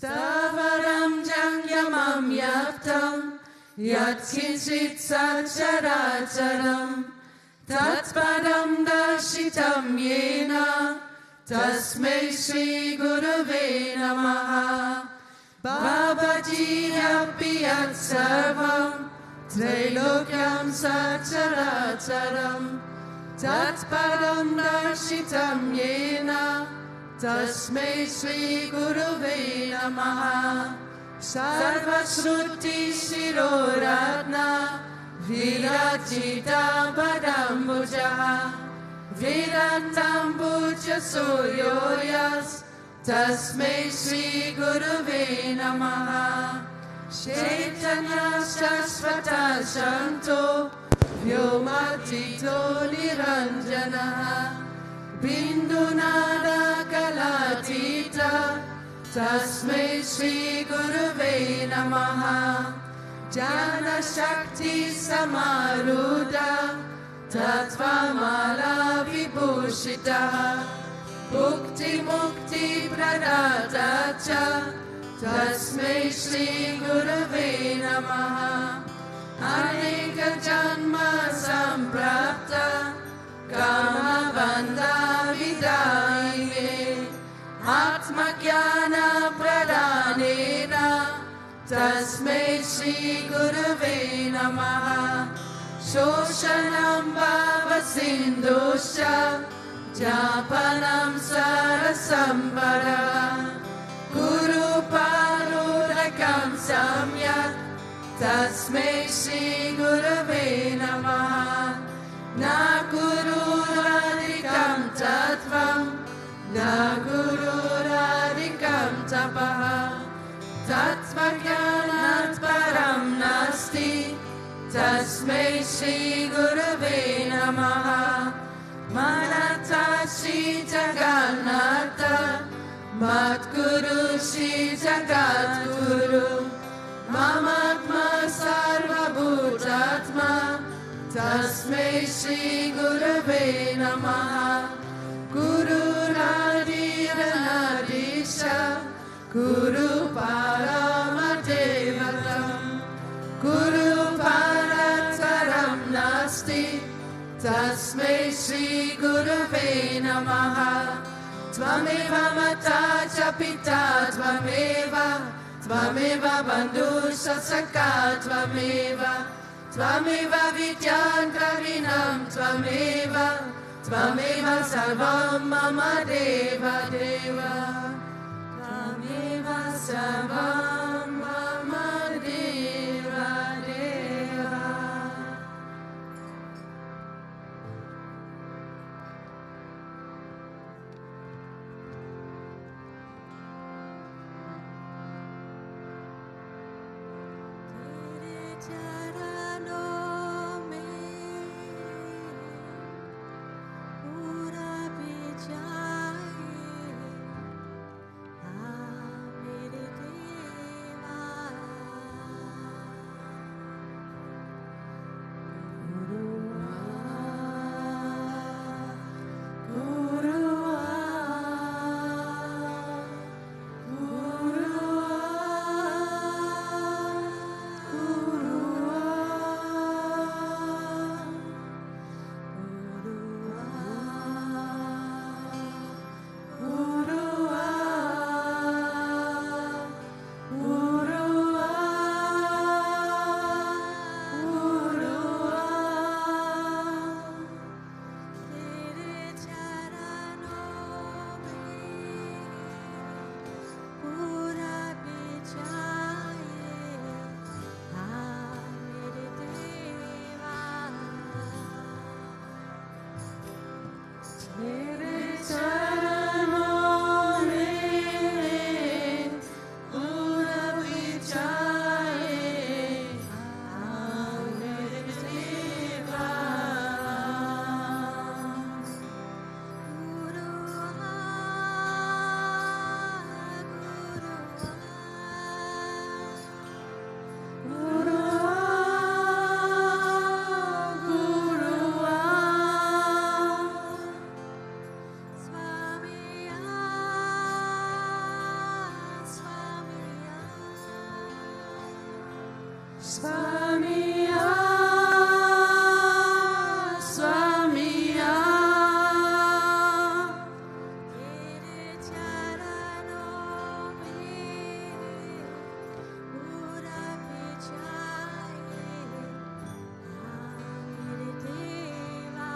Stavaram jangyamam yaptam yatkinchit sacharacharam tatpadam darshitam yena tasmai Shri Gurave Namaha. Babaji api yat sarvam Trailokyam sacharacharam tatpadam darshitam yena tasmai Shri Gurave Namaha. Sarvashruti shiroratna virachita padambujaha virantambuja suryoyas tasmai Shri Gurave Namaha. Chaitanya Shashvata Shanto Vyomatito Niranjanaha Bindunada Kalatita tasmai Shri Gurave Namaha. Jana Shakti Samaruda Tatvamala Vibhushitaha Bhukti Mukti Pradatacha tasmai Shri Gurave Namaha. Aneka Janma Samprapta Kama Bandha Vidaine Atma Jnana Pradhanena tasmai Shri Gurave Namaha. Shoshanam Bhava Sindhusha Japanam Sarasambara Guru Parudakam Samyak tasmai Shri Gurave Namaha. Na Guru Radhikam Tattvam na Guru Radhikam Tapaha Tatvajnanat Param Nasti tasmai Shri Gurave Namaha. Manata Shri Jagannatha Matguru Shri Jagadguru Mamatma Sarvabhutatma tasmai Shri Gurave Namaha. Guru Nadiranarisha Guru Paramadevatam Guru Parataram Nasti tasmai Shri Gurave Namaha. Tvameva Mata cha Pita Tvameva Tvameva Bandhusha Sakha Tvameva Tvameva Vidyan Karinam Tvameva Tvameva Sarvam Mama Deva Deva Tvameva Sarvam Mama Deva Deva. Jai Swamiya, Swamiya, Tere charanon mein pura bichaye, mere deva.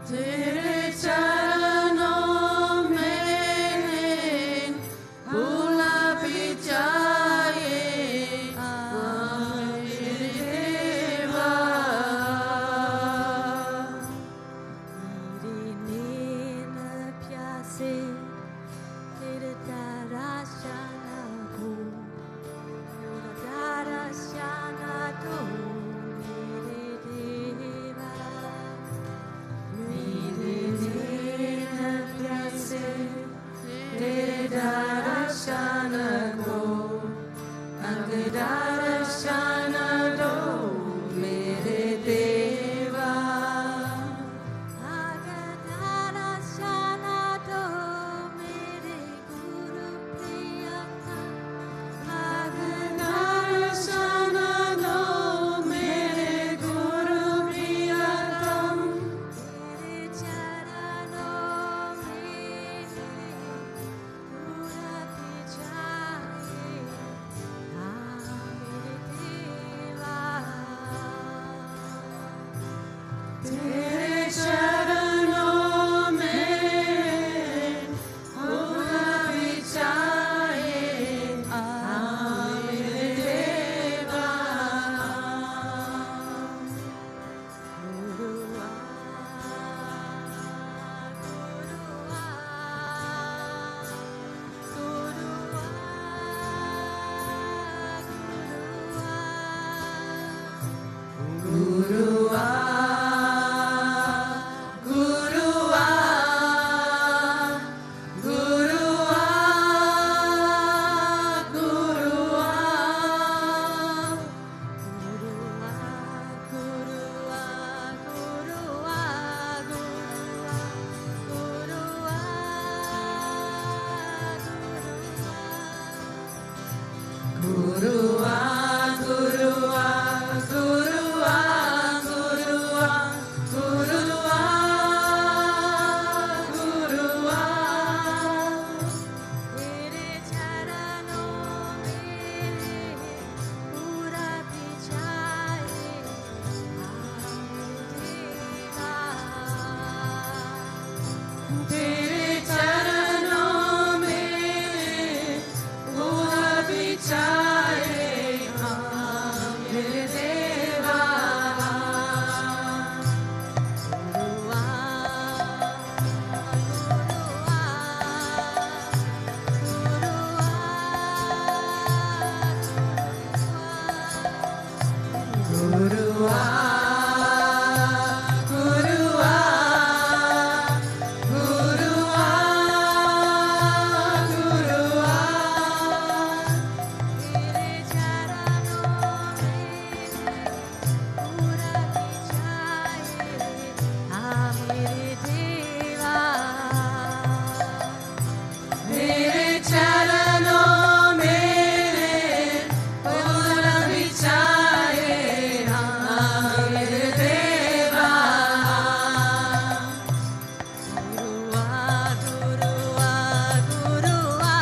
Tere charanon mein pura bichaye, mere deva. Mere nena pyase, tere darashana ko, darashana do, mere deva. Mere nena pyase, tere darashana ko, darashana do, mere deva. Darashana do, mere guru priyatma. Darashana do, mere guru priyatam. Tere charanon mein pura bichaye, mere deva. Tere charanon mein pura bichaye, mere deva. Gurua, Gurua, Gurua, Gurua, Gurua, Gurua, Gurua, Gurua, Gurua, Gurua, Gurua. Tere charanon mein pura bichaye, mere deva. Tere charanon mein pura bichaye, mere deva. Gurua, Gurua, Gurua, Gurua. Tere charanon mein pura bichaye, mere deva. Tere charanon mein pura bichaye, mere deva. Gurua, Gurua, Gurua,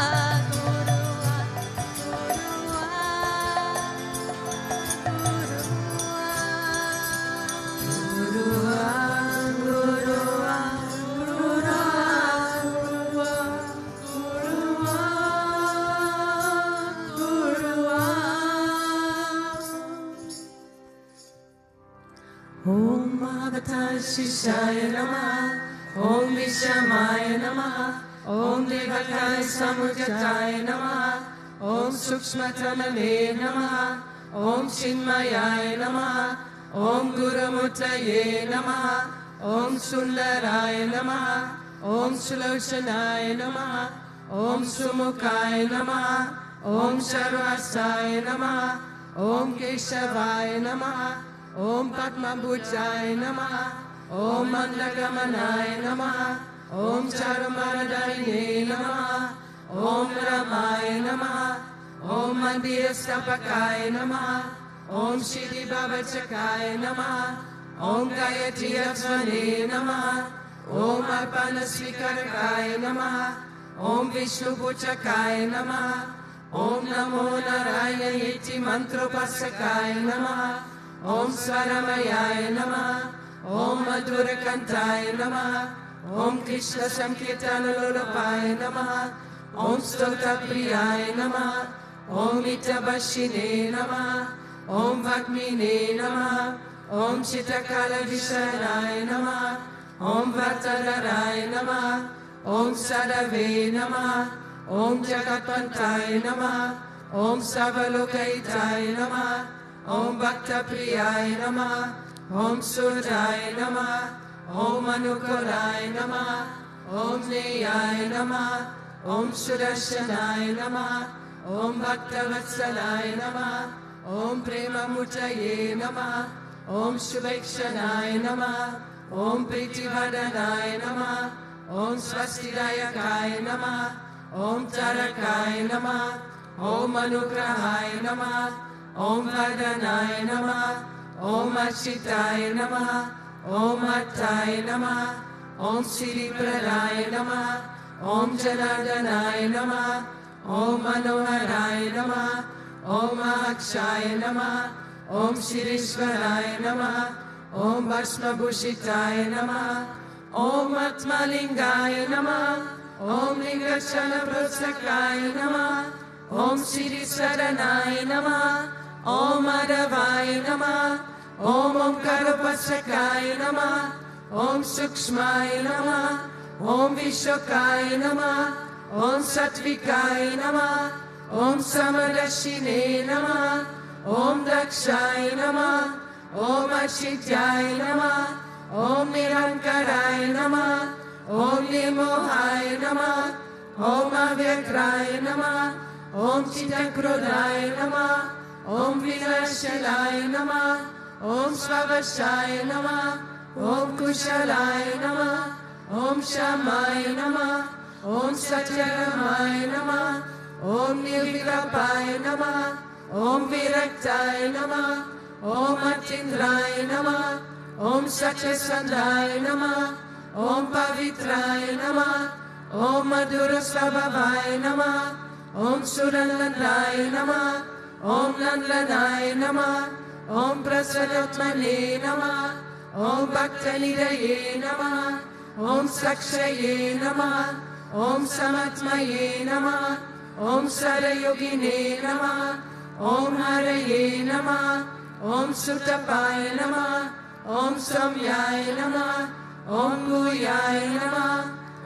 Om Bhagavate Shishaya Namaha, Om Vishamaya Namaha, Om Devakaya Samujataya Namaha, Om Sukshmatamane Namaha, Om Chinmayaya Namaha, Om Gurumutaye Namaha, Om Sundaraya Namaha, Om Suloshanaya Namaha, Om Sumukaya Namaha, Om Sarvasaya Namaha, Om Keshavaya Namaha, Om Padmabhujaya Namaha, Om Mandagamanaya Namaha, Om Charumaradayine Namaha, Om Ramaya Namaha, Om Mandir Stapakaya Namaha, Om Shri Bhavachakaya Namaha, Om Gayatri Svane Namaha, Om Arpana Svikarkaya Namaha, Om Vishnu Puchakaya Namaha, Om Namo Narayana Yeti Mantropasakaya Namaha, Om Swaramayaya Namaha, Om Madhurakantaya Namaha, Om Krishna Sankirtana Lolapaya Namaha, Om Stotapriyaya Namaha, Om Itabashine Namaha, Om Vakmine Namaha, Om Chitakala Visharaya Namaha, Om Vartararaya Namaha, Om Sadave Namaha, Om Jagatpantaya Namaha, Om Savalokaitaya Namaha, Om Bhaktapriyaya Namaha, Om Surdaya Namaha, Om Anukulaya Namaha, Om Neyaya Namaha, Om Sudarshanaya Namaha, Om Bhaktavatsalaya Namaha, Om Prema Mutaye Namaha, Om Shubhakshanaya Namaha, Om Pritivadhanaya Namaha, Om Swastidayakaya Namaha, Om Tarakaya Namaha, Om Anugrahaya Namaha, Om Vardhanaya Namaha, Om Achitaya Namaha, Om Attaya Namaha, Om Siri Pradaya Namaha, Om Janardhanaya Namaha, Om Manoharaya Namaha, Om Akshaya Namaha, Om Shirishwaraya Namaha, Om Bhasmabhushitaya Namaha, Om Atmalingaya Namaha, Om Lingachana Prasakaya Namaha, Om Shri Saranaya Namaha, Om Madhavaya Namaha, Om Omkarapasakaya Namaha, Om Sukshmaya Namaha, Om Vishokaya Namaha, Om Satvikaya Namaha, Om Samadashine Namaha, Om Dakshaya Namaha, Om Achityaya Namaha, Om Nirankaraya Namaha, Om Nimohaya Namaha, Om Avyakraya Namaha, Om Chitakrodaya Namaha, Om Vinashalaya Namaha, Om Svavashaya Namaha, Om Kushalaya Namaha, Om Shamaya Namaha, Om Satyaramaya Namaha, Om Nirvirapaya Namaha, Om Viraktaya Namaha, Om Atindraya Namaha, Om Satyasandaya Namaha, Om Pavitraya Namaha, Om Madhurasvabhavaya Namaha, Om Suranandaya Namaha, Om Nandanaya Namaha, Om Prasanatmane Namaha, Om Bhaktanidaye Namaha, Om Sakshaye Namaha, Om Samatmaye Namaha, Om Sarayogine Namaha, Om Haraye Namaha, Om Sutapaya Namaha, Om Samyaya Namaha, Om Guyaya Namaha,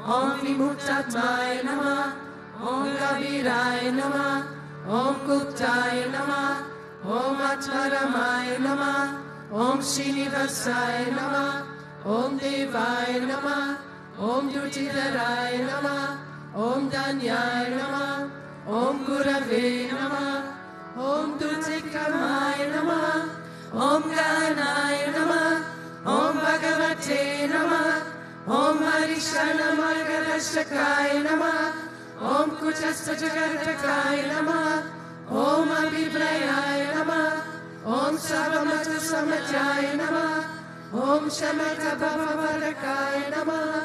Om Vimuttatmaya Namaha, Om Kabiraya Namaha, Om Guptaya Namaha, Om Atmaramaya Namaha, Om Srinivasaya Namaha, Om Devaya Namaha, Om Dutidaraya Namaha, Om Danyaya Namaha, Om Gurave Namaha, Om Dutikamaya Namaha, Om Ganaya Namaha, Om Bhagavate Namaha, Om Harishana Margarashakaya Namaha, Om Kuchastha Jagartakaya Namaha, Om Abhiprayaya Namaha, Om Savamata Samataya Namaha, Om Shamata Bhavavarakaya Namaha,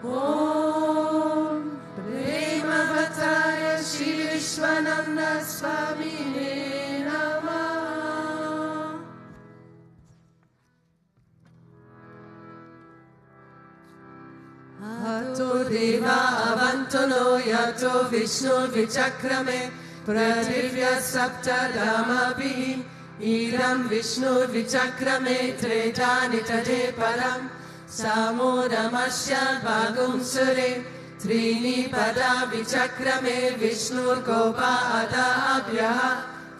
Om Premavataya Sri Vishwananda Swami Namaha. Ato Deva Avantono Yato Vishnu Vichakrame Prativya Sapta Dhamabhi Idam Vishnu Vichakrame Tretani Tade Param Samodamasya Bhagum Sure Trini Pada Vichakrame Vishnu Kopa Ada Abhyaha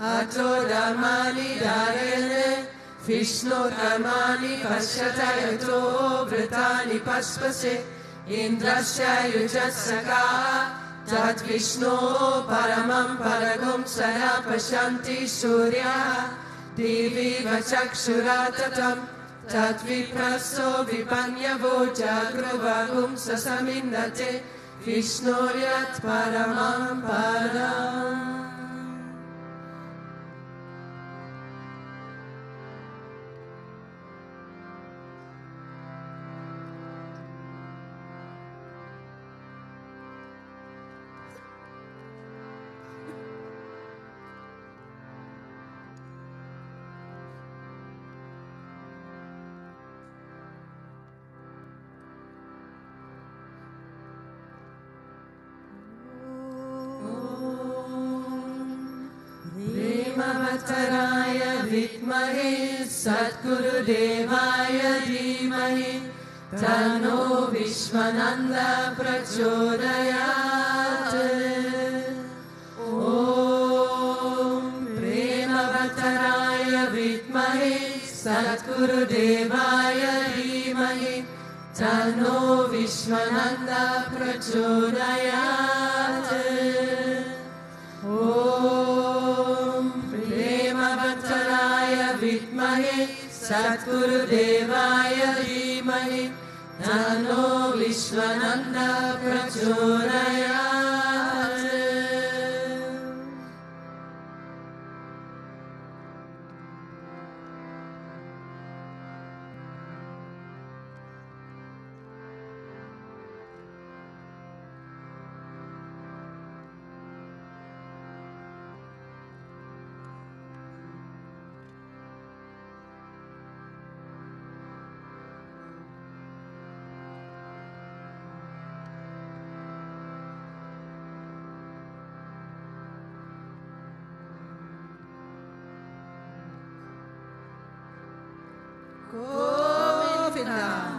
Ato Dharmani Dharene Vishnu Dharmani Pashyata Yato Vritani Paspase Indrasya Yujasaka Tat Vishnu Paramam Paragum Sara Pashanti Surya Divi Vachakshuratatam Tat Vipraso Vipanyavo Jagruvagum Sasamindate Vishnu Yat Paramam Param Premavattaraya Vidmahe Satgurudevaya Dhimahi Tanno Vishwananda Prachodayat. Om Premavattaraya Vidmahe Satgurudevaya Dhimahi Tanno Vishwananda Prachodayat. Om Premavattaraya Vidmahe Satgurudevaya Dhimahi Tanno Vishwananda Prachodayat. Govinda.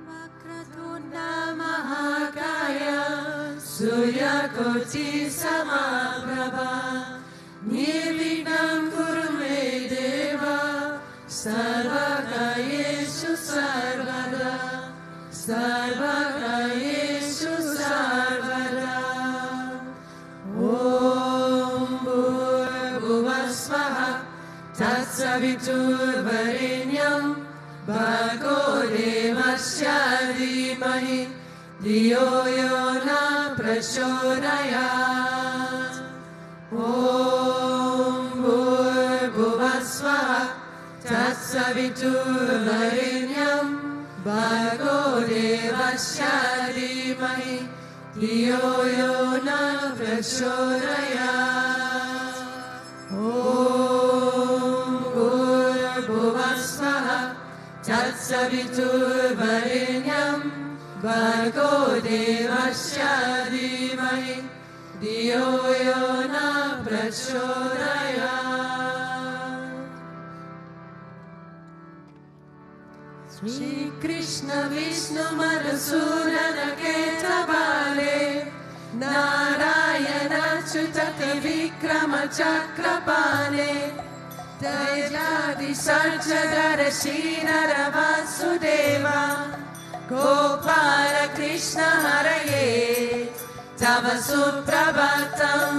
Vakratunda Mahakaya Suryakoti Samaprabha Nirvignam Kuru Me Deva Sarvakayeshu Sarvada Sarvakayeshu Sarvada. Om Bhurvuvasvaha Tatsaviturvarenyam Bhargo Devasya Dhimahi Dhiyo Yo Na Prachodayat. Om Bhurvuvasvaha Tatsaviturvarenyam Bhargo Devasya Dhimahi Dhiyo Yo Na Prachodayat. Om Bhurvuvasvaha Tatsaviturvarenyam Bhargo Devasya Dhimahi Dhiyo Yo Na Prachodayat. Shri Krishna Vishnu Madhusudana Ketavale Narayana Chutati Vikrama Chakrapane Tejadi Sarjadara Shinara Vasudeva Gopala Krishna Haraye Tava Suprabhatam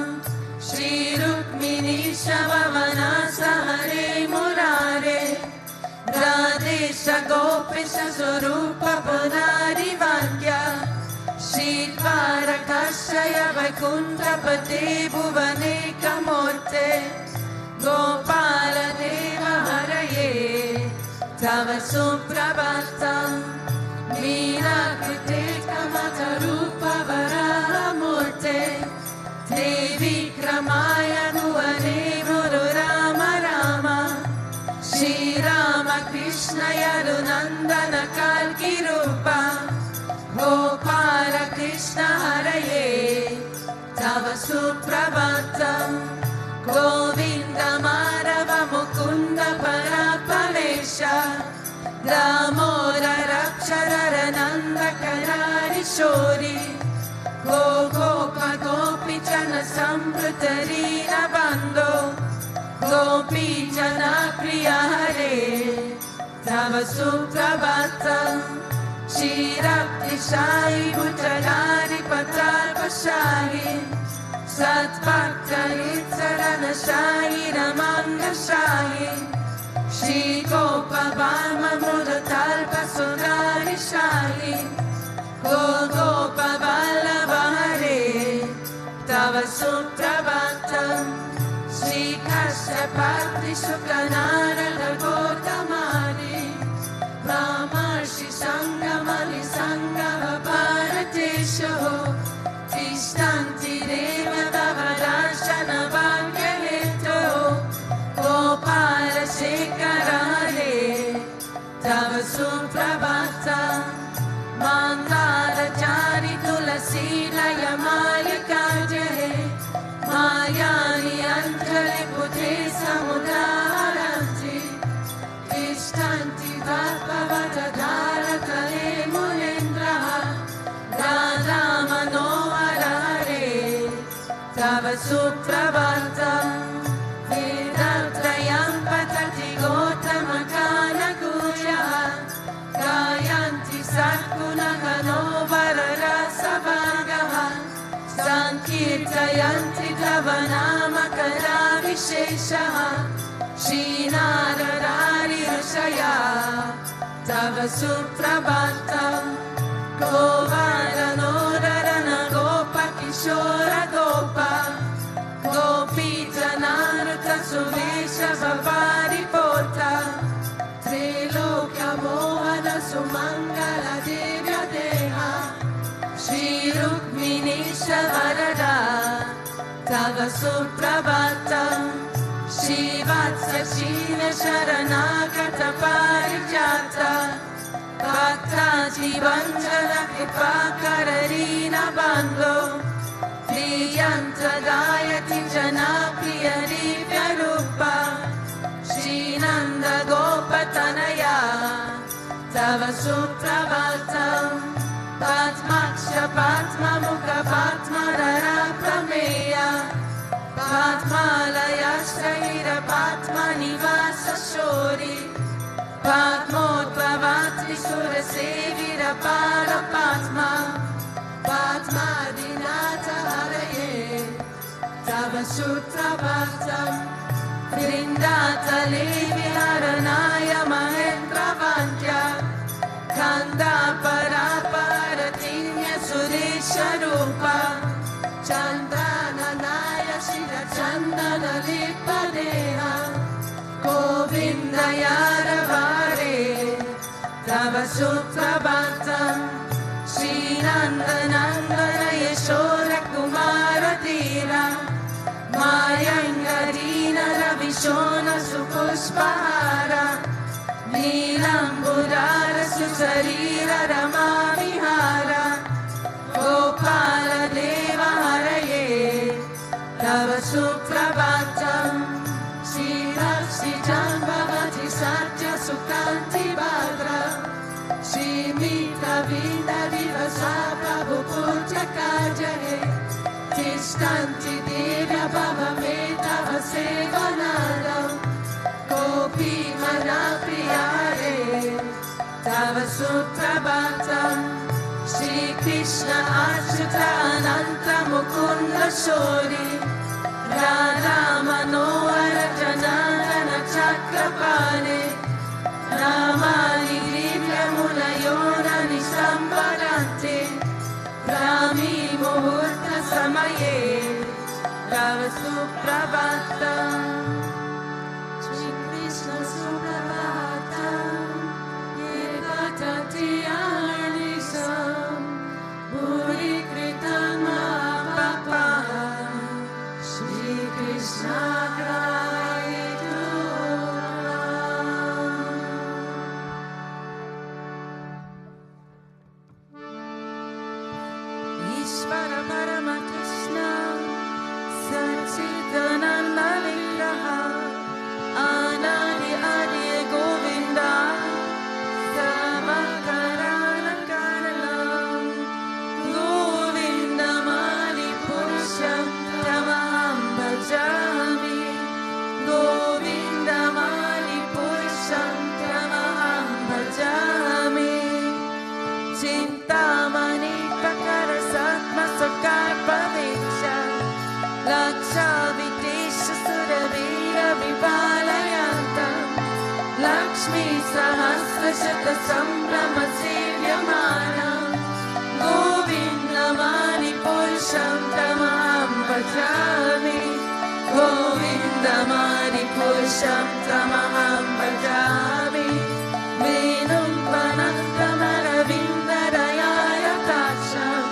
Shri Rukmini Shavamana Sahare Murare Radesha Gopisha Swarupa Punari Vandya Shri Dvarakashaya Vaikuntapate Bhuvane Kamurte Gopala Deva Haraye Tava Suprabhatam Meena Krite Kamata Rupa Varaha Murte Devi Kramaya Bhuvane Guru Rama Rama Shri Rama Krishna Yadunandana Kalki Rupa Gopala Krishna Haraye Tava Suprabhatam Govinda Madhava Mukunda Paraparesha Damodara Rakshararananda Karari Shori Gopa Gopi Jana Sampratarina Bando Gopi Jana Priya Hare Tava Suprabhatam Shri Bhakti Shahi Bhutabhrteshwarnath Mandir Shahi Satbhaktarittarana Shahi Ramanga Shahi Shri Gopa Balma Mudatalpa Sundari Shahi Gopa Vallabha Hare Tava Suprabhatam Shri Kashyapatri Shukanarada Gautamani Brahmarshi Sangamani Sangava Bharatesho Tishtanti Deva Davarashana Bhagyaheto Gopala Shekarare Tava Suprabhatam Mangala Jari Tulasi Laya Maya Kajahe Mayani Anjali Puti Tava Suprabhatam Vedatrayam Patati Gotamakana Gujaha Gayanti Satgunagano Vararasa Vargaha Sankirtayanti Tavanama Visheshaha Shinararari Rishaya Tava Suprabhatam Govaranodharana Gopa Kishora Gopa Gopi Janaruta Suvesha Vavari Pota Triloka Mohana Sumangala Devya Deha Shri Rukminisha Varada Tava Suprabhatam Shivatsa Shiva Sharanagata Parijata Bhakta Jivanjana Kripa Kararina Bandho Priyanta Gayati Jana Priya Divya Rupa Srinanda Gopatanaya Tava Suprabhatam Padmaksha Padma Mukha Padma Dara Prameya Padmalaya Shahira Padma Nivasa Shori Padmodbhavatri Surasevira Para Padma Padma Dinata Haraye Tava Suprabhatam Vrindata Levi Haranaya Mahendra Vantya Kanda Paraparatinya Suresha Rupa Chandana Naya Shira Chandana Lipadeha Govinda Yaravare Tava Suprabhatam Srinandanandana Yeshora Kumara Dira Mayangarina Ravishona Supushpahara Neelambudara Susarira Rama Vihara Gopala Deva Haraye Tava Suprabhatam Shri Lakshmi Jambhavati Satya Sukanti Bhadra Shri Mitra Vinda Divasa Prabhu Puja Kajahe Tishtanti Divya Bhava Metava Sevanadam Gopi Mana Priyare Tava Suprabhatam Shri Krishna Achyuta Ananta Mukunda Shori Radha Manohara Janandana Chakrapane Ramani Divya Munayona Nisambharante Brahmi Muhurta Samaye Tava Suprabhatam Shri Krishna Suprabhatam Yevatati Arnisam Bhuri Kritam Mahapapaham Shri Krishna Graitu Ishvara Parama Krishna Satchitananda Vigraha Anadi Adi Govinda Samakarana Karalam Govinda Mani Purusham Tamaham Bhajami Govinda Mani Purusham Tamaham Bhajami Chintamani Pakara Satma Sakar Padeksha Laksha Vitesha Suravira Vipalayantam Lakshmi Sahasra Shata Sambrama Sevyamanam Govinda Mani Purusham Tamaham Bhajami Govinda Mani Purusham Tamaham Bhajami Venum Panantamaravinda Dayaya Tacham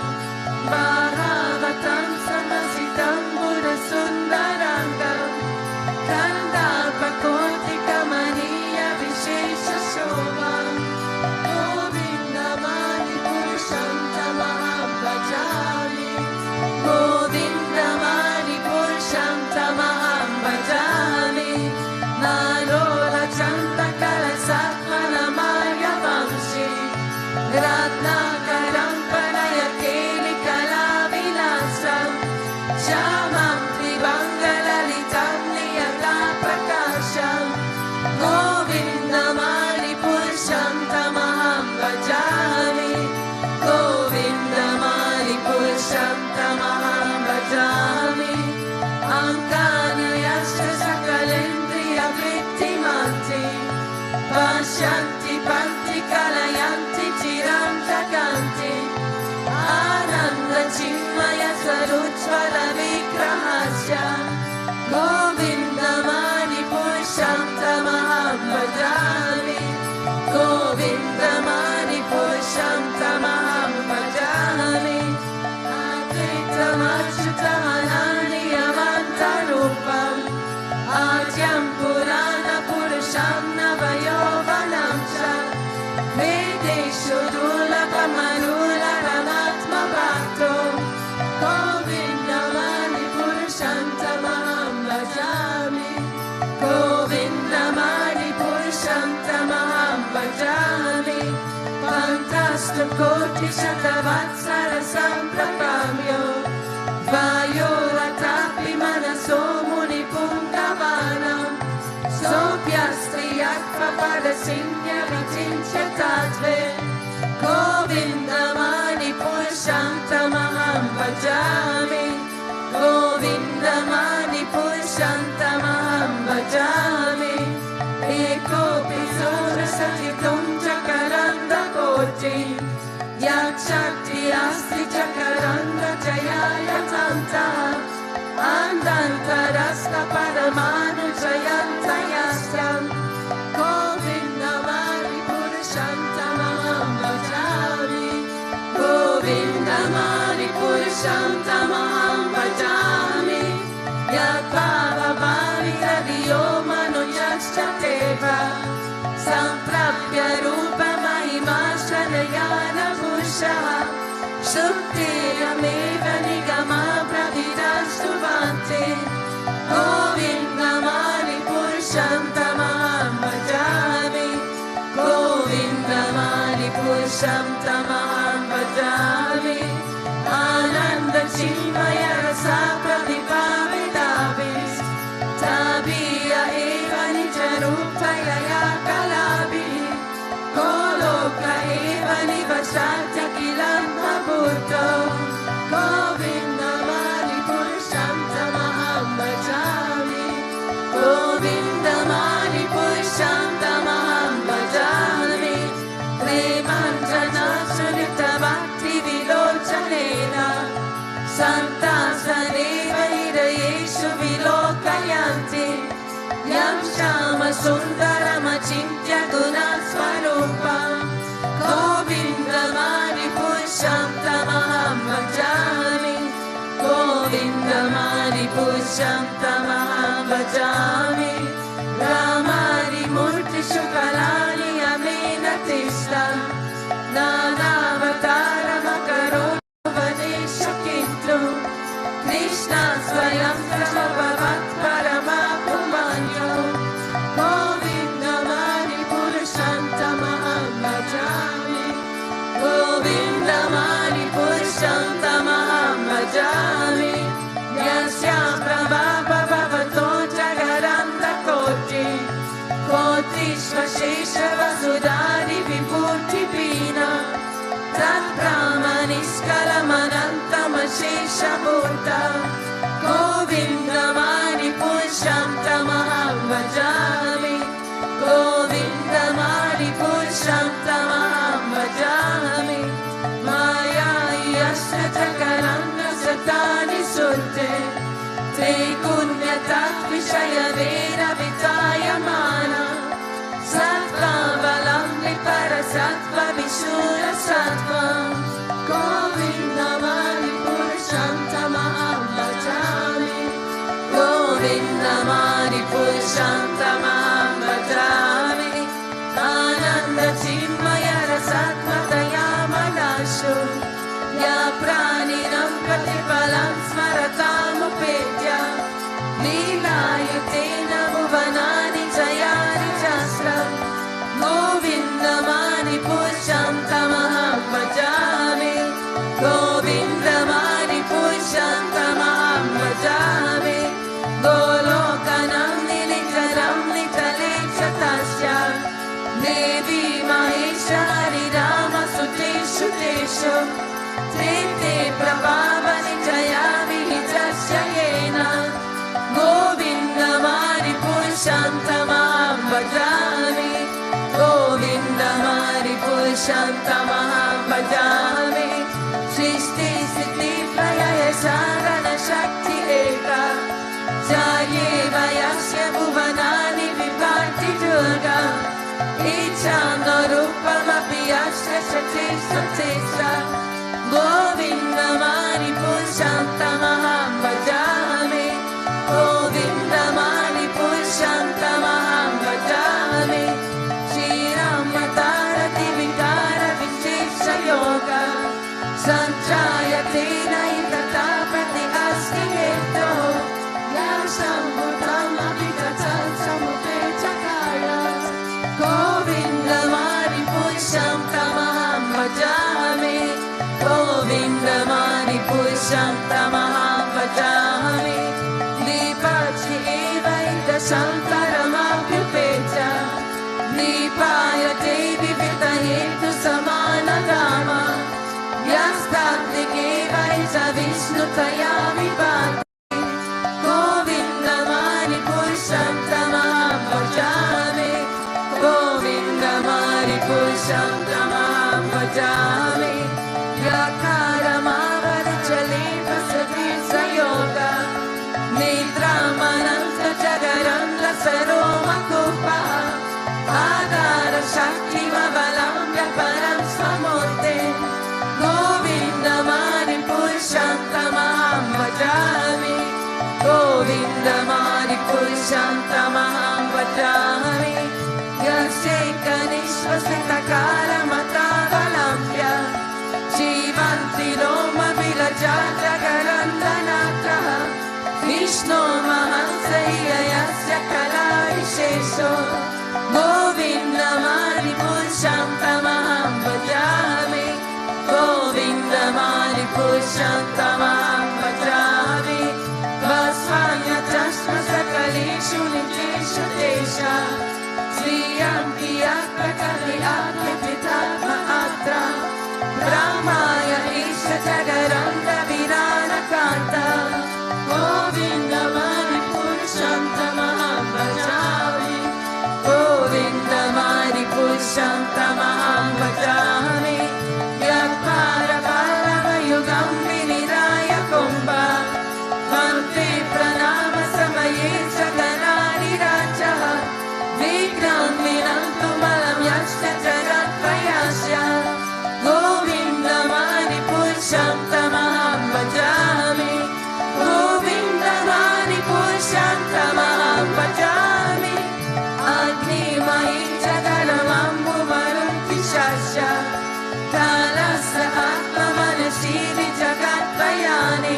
Bhagavatam Samasitam Buddha Sundarangam Kandalpakoti Kamaniya Vishesha Shobham Govinda Mani Purusham Tamaham Bhajami Govinda Mani Purusham Tamaham Bhajami Narola Chanta Vashanti Panti Kalayanti Chiram Jaganti Ananda Chinmaya Sarujvala Vikrahasya Govinda Mani Purusham Tamaham Bhajami Govinda Mani Purusham Tamaham Bhajami Advaitam Achyutam Anandiyam Antarupam Adyam Purana Purusham Navayovanam Cha Vedeshu Dulabham Anularam Bhakto Govinda Mani Purusham Tamaham Bhajami Govinda Mani Purusham Tamaham Bhajami Pantastam Koti Shatavatsara Samprapamyo Vayoratapi Manaso Muni Pungavanam Sopyasti Yakva Padasinya Vitincha Tatve Govinda Mani Purusham Tamaham Bhajami Govinda Mani Purusham Tamaham Bhajami Ekopi Sora Satitum Chakaranda Koti Yakshakti Asti Chakaranda Jayaya Tanta Andantarasta Paramanu Jayanta Yasyam Govinda Mani Purusham Tamaham Bhajami Govinda Mani Purusham Tamaham Bhajami Yadbhava Bhavita Diyo Manu Yascha Teva Samprapya Rupa Mahima Shanayana Pushaha Shuktirameva Nigama Pravidastuvante Govinda Mani Purusham Tamaham Bhajami Govinda Mani Purusham Tamaham Bhajami Ananda Chinmaya Rasa Pradipavitavis Tabiya Eva Nijarupaya Yakalabi Goloka Eva Nivashatya Kilam Mabhurto Govinda Mani Purusham Tamaham Bhajami Govinda Mani Purusham Tamaham Bhajami Premanjana Sunita Bhakti Vilochanena Santa Saneva Hidayeshu Vilokayanti Yam Shama Sundarama Chintya Guna Swarupam Govinda Mani Purusham Tamaham Bhajami Govinda Mani Purusham Tamaham Bhajami Ramari Murti Shukalani Amena Tishta Nanavatara Makaro Vanesha Kintu Krishna Swayam Prabhavat Paramahamsa Govinda Mani Purusham Tamaham Bhajami Govinda Mani Purusham Tamaham Bhajami Yasya Prabhava Bhavato Jagaranda Koti Kotishva Shesha Vasudari Vibhuti Pina Tat Brahmaniskala Manantama Shesha Bhuta Govinda Mani Purusham Tamaham Bhajami Govinda Mani Purusham Tamaham Bhajami Maya Yasya Jagaranda Satani Sutte Te Kunya Tat Vishaya Vera Vitaya Mana Sattva Valamni Parasattva Vishura Sattva Govinda Mani Purusham Tamaham Bhajami Govinda Mani Purusham Tamaham Bhajami Ananda Chinmaya Rasatmataya Manashu Ya Praninam Patipalam Smaratam Upetya Leelayutena Bhuvanani Jayani Jasram Govinda Mani Purusham Tamaham Bhajami Govinda Mani Purusham Tamaham Bhajami Golokanam Nilikaram Nitale Chatasya Devi Mahesha Hari Rama Suteshu Teshu Trete Prabhava Nijaya Vihijasya Yena Govinda Mani Purusham Tamaham Bhajami Purusham Tamaham Bhajami. Srishti Siddhi Prayaya Sadhana Shakti Eka Jaye Vayasya Bhuvanani Vibhakti Durga Ichano Rupamapi Yasya Shati Satesha Govindamani Purusham Tamaham Bhajami. Govindamani Purusham Tamaham Bhajami. Shri Ramatarati Vikara Vishesha Yoga Sanchayate Naitata Prati Asti Heto Yasham Bhutam Abhikatam Samupe Chakaras Govindamani Purusham Tamaham Bhajami. Govindamani Purusham Tamaham Bhajami. Dipachi Eva Ida Shantaramapyupecha Dipaya Devi Vita Hetu Samana Dama Yastadnike Vaisa Vishnu Taya Vibhakti. Govindamani Purusham Tamaham Bhajami. Govindamani Purusham Tamaham Bhajami. Yakaramavara Chale Pasati Sayoga Netramananta Jagaranda Saroma Kupa Adara Shakti Vavalambya Param Samurte. Govindamani Purusham Tamaham Bhajami. Govindamani Purusham Tamaham Bhajami. Yaseka Nishvasita Karamata Valambya Shivanti Roma Vilaja Jagarandanata Vishnu Mahansaya Yasya Kala Vishesho. Govindamani Purusham Tamaham Bhajami. Govindamani Purusham Tamaham Bhajami. Vasvanya Chashma Sakaleshu Niteshu Desha Sriyam Kiyatra Kali Akya Pitatma Atra Brahmaya Isha Jagaranda Virana Kanta. Govindamani Purusham Tamaham Bhajami. Govindamani Purusham Tamaham Bhajami. Yatmara Palava Yugam Viniraya Kumbha Vante Pranama Samaye Jaganani Raja Vigram Vinantu Malam Yashya Jagat Vayasya. Govindamani Purusham Tamaham Bhajami. Govindamani Purusham Tamaham Bhajami. Agni Mahi Jagaramambu Varunti Shasya Kalasa Atma Manashiri Jagat Vayani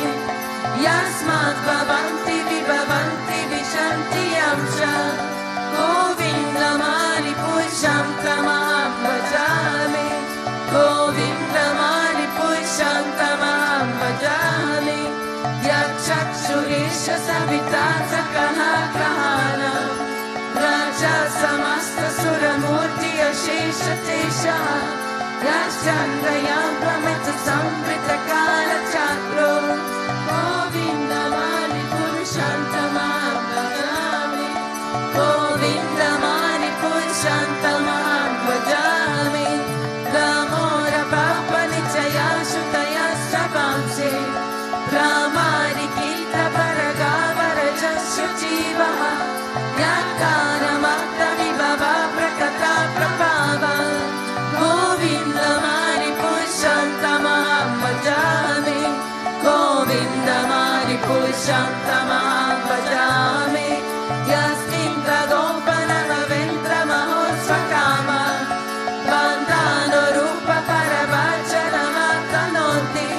Yasmat Bhavanti Vibhavanti Vishanti Amsha. Govindamani Purusham Tamaham Bhajami. Govindamani Purusham Tamaham Bhajami. Yakshaksuresha Savita Sakaha Kahana Raja Samasta Suramurti Ashesha Tesha Yashandrayam Pramita Samvrita Kala Chakro. Govindamani Purusham Tamaham Bhajami. Govindamani Purusham Tamaham Bhajami. Damora Papa Nichaya Shutaya Sabamse Pramari Kita Paragavara Jasya Jivaha Yakaramata Vibhava Prakata Prabhava. Govindamani Purusham Tamaham Bhajami. Govindamani Purusham Tamaham Bhajami. Yasmin Tadopana Ventra Mahosvakama Bandhano Rupa Parabhachana Matanoti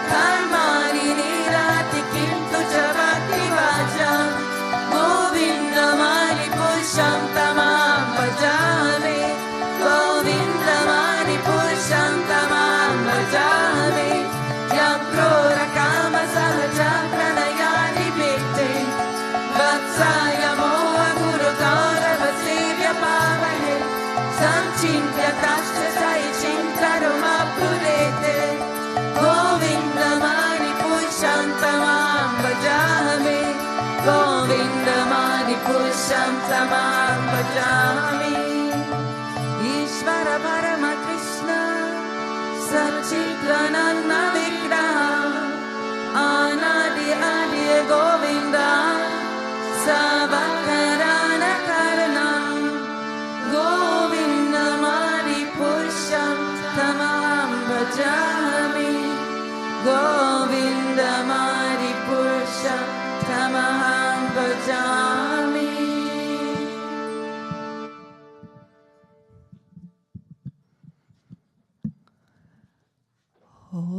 Karmani Nirati Kintu Chavati Vaja. Govindamani Purusham Tamaham Bhajami. Govindamani Purusham Tamaham Bhajami. Yam Krora Kama Sahaja Pranayani Bhikte Vatsaya Moha Guru Dara Vasivya Pavahe Samchintya Tasya Sai Chintaruma Purete. Govindamani Purusham Tamaham Bhajami. Govindamani Purusham Tamaham Bhajami. Ishvara Parama Krishna Satchitananda Vigraha Anadi Adi Govinda Savakarana Karanam Govinda Mari Purusham Tamaham Bhajami Govinda Mari Purusham Tamaham Bhajami. Om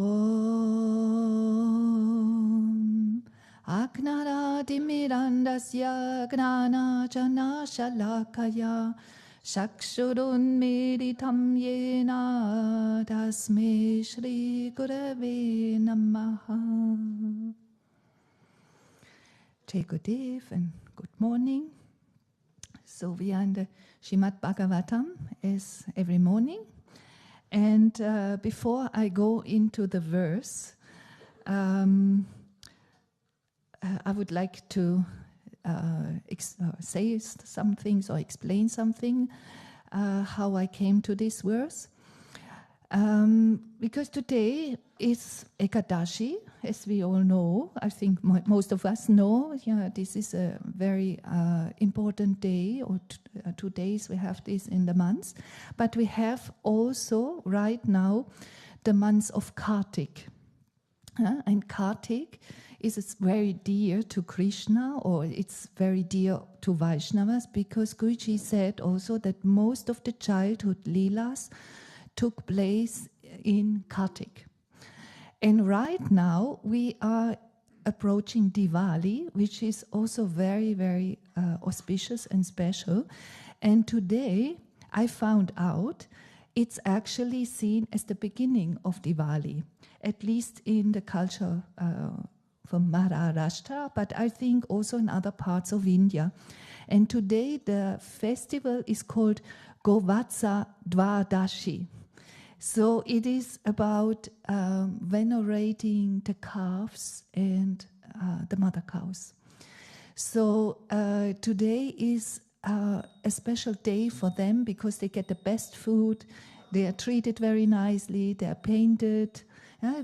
Agnaradimirandasya Gnana Jana Shalakaya Shakshurunmiritam Yena Tasme Shri Gurave Namaha. Take good day and good morning. So we are in the Srimad Bhagavatam as every morning. And before I go into the verse, I would like to say some things or explain something, how I came to this verse. Because today is Ekadashi, as we all know. I think most of us know. This is a very important day, or 2 days we have this in the months. But we have also right now the months of Kartik. And Kartik is very dear to Krishna, or it's very dear to Vaishnavas, because Guruji said also that most of the childhood leelas took place in Kartik. And right now we are approaching Diwali, which is also very, very auspicious and special. And today I found out it's actually seen as the beginning of Diwali, at least in the culture from Maharashtra, but I think also in other parts of India. And today the festival is called Govatsa Dwadashi. So it is about venerating the calves and the mother cows. So today is a special day for them because they get the best food, they are treated very nicely, they are painted.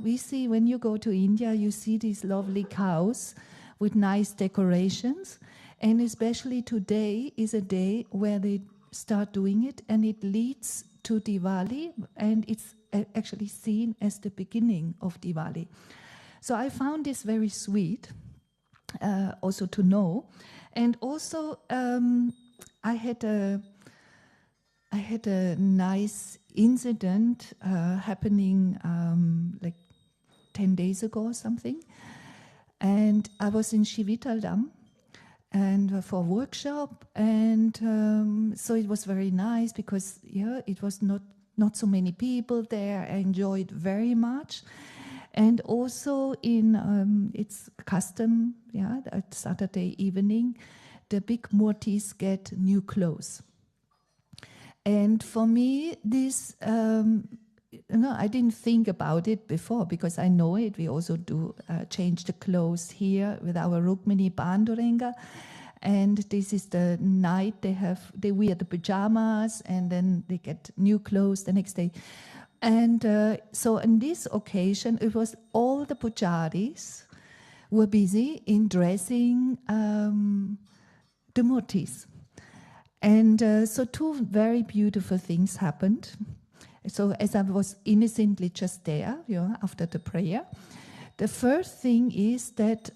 We see when you go to India, you see these lovely cows with nice decorations. And especially today is a day where they start doing it, and it leads to Diwali, and it's actually seen as the beginning of Diwali. So I found this very sweet, also to know. And also I had a nice incident happening like 10 days ago or something. And I was in Shivitaldam and for a workshop, and so it was very nice because it was not so many people there. I enjoyed very much. And also in it's custom, at Saturday evening, the big murtis get new clothes. And for me, this, I didn't think about it before because I know it. We also do change the clothes here with our Rukmini Pandurenga. And this is the night they wear the pajamas and then they get new clothes the next day. And so on this occasion, it was all the pujaris were busy in dressing the murtis. And so two very beautiful things happened. So as I was innocently just there, after the prayer, the first thing is that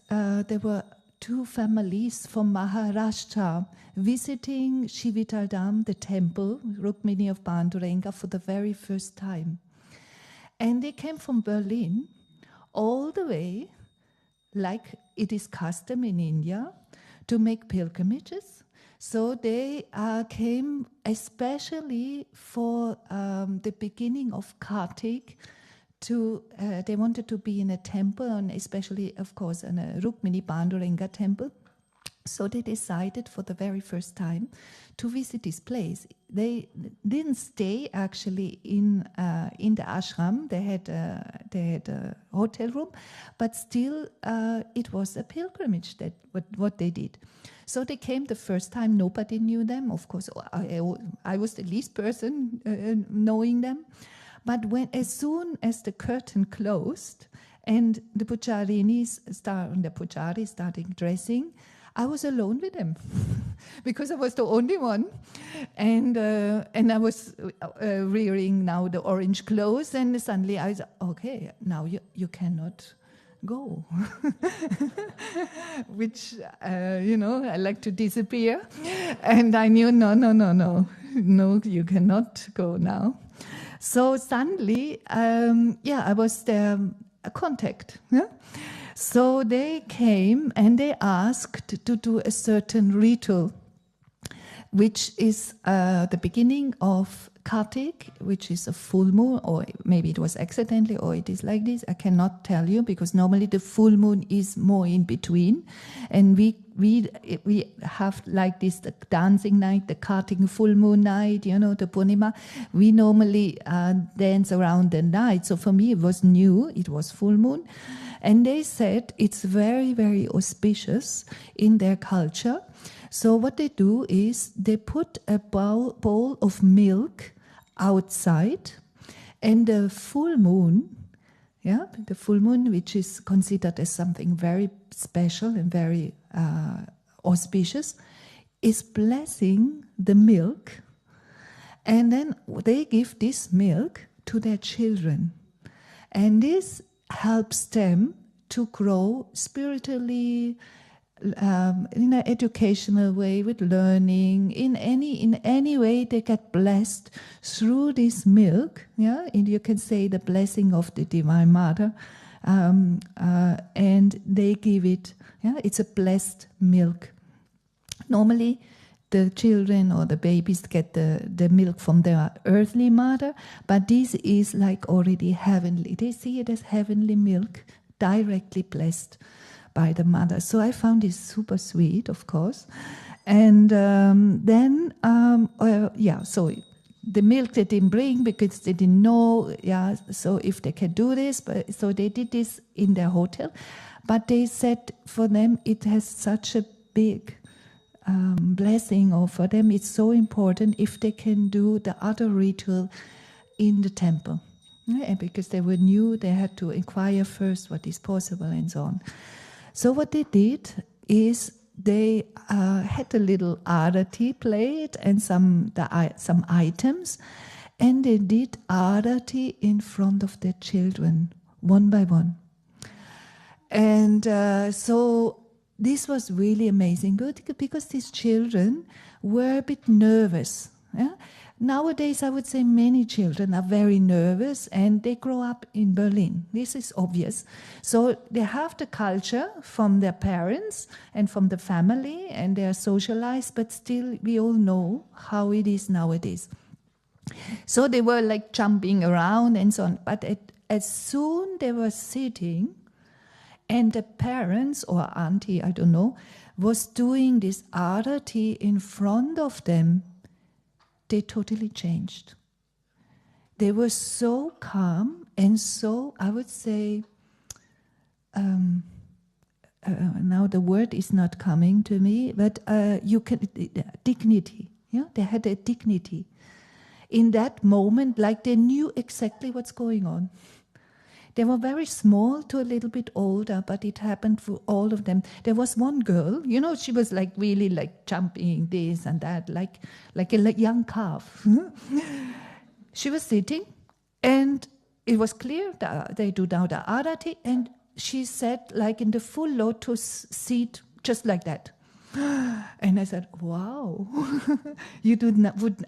there were two families from Maharashtra visiting Shivitaldam, the temple, Rukmini of Pandurenga, for the very first time. And they came from Berlin all the way, like it is custom in India, to make pilgrimages. So they came especially for the beginning of Kartik. They wanted to be in a temple, and especially, of course, in a Rukmini Pandurenga temple. So they decided for the very first time to visit this place. They didn't stay actually in the ashram. They had a hotel room, but still it was a pilgrimage. That what they did. So they came the first time. Nobody knew them. Of course, I was the least person knowing them. But as soon as the curtain closed and the pujaris started dressing, I was alone with them because I was the only one, and I was wearing now the orange clothes, and suddenly I said, okay, now you cannot go, which I like to disappear, and I knew no, you cannot go now. So suddenly, I was their contact. Yeah? So they came and they asked to do a certain ritual, which is the beginning of Kartik, which is a full moon, or maybe it was accidentally, or it is like this. I cannot tell you, because normally the full moon is more in between, and we have like this, the dancing night, the Kartik full moon night, the Purnima. We normally dance around the night. So for me, it was new. It was full moon. And they said it's very, very auspicious in their culture. So what they do is they put a bowl of milk outside, and the full moon, the full moon, which is considered as something very special and very auspicious, is blessing the milk. And then they give this milk to their children. And this helps them to grow spiritually, in an educational way, with learning. In any way, they get blessed through this milk. Yeah, and you can say the blessing of the Divine Mother, and they give it. Yeah, it's a blessed milk. Normally, the children or the babies get the milk from their earthly mother, but this is like already heavenly. They see it as heavenly milk, directly blessed by the mother. So I found this super sweet, of course. And so the milk they didn't bring because they didn't know, so if they can do this. So they did this in their hotel. But they said for them it has such a big blessing, or for them it's so important if they can do the other ritual in the temple. Because they were new, they had to inquire first what is possible and so on. So what they did is they had a little Arati plate and some items, and they did Arati in front of their children, one by one. And so this was really amazing, because these children were a bit nervous. Yeah? Nowadays, I would say many children are very nervous, and they grow up in Berlin. This is obvious. So they have the culture from their parents and from the family, and they are socialized, but still we all know how it is nowadays. So they were like jumping around and so on. But as soon they were sitting, and the parents or auntie, I don't know, was doing this arati in front of them, they totally changed. They were so calm and so, I would say, now the word is not coming to me, but dignity. Yeah, they had a dignity. In that moment, like they knew exactly what's going on. They were very small to a little bit older, but it happened for all of them. There was one girl, she was like really like jumping this and that, like a young calf. She was sitting, and it was clear that they do now the arati, and she sat like in the full lotus seat, just like that. And I said, wow,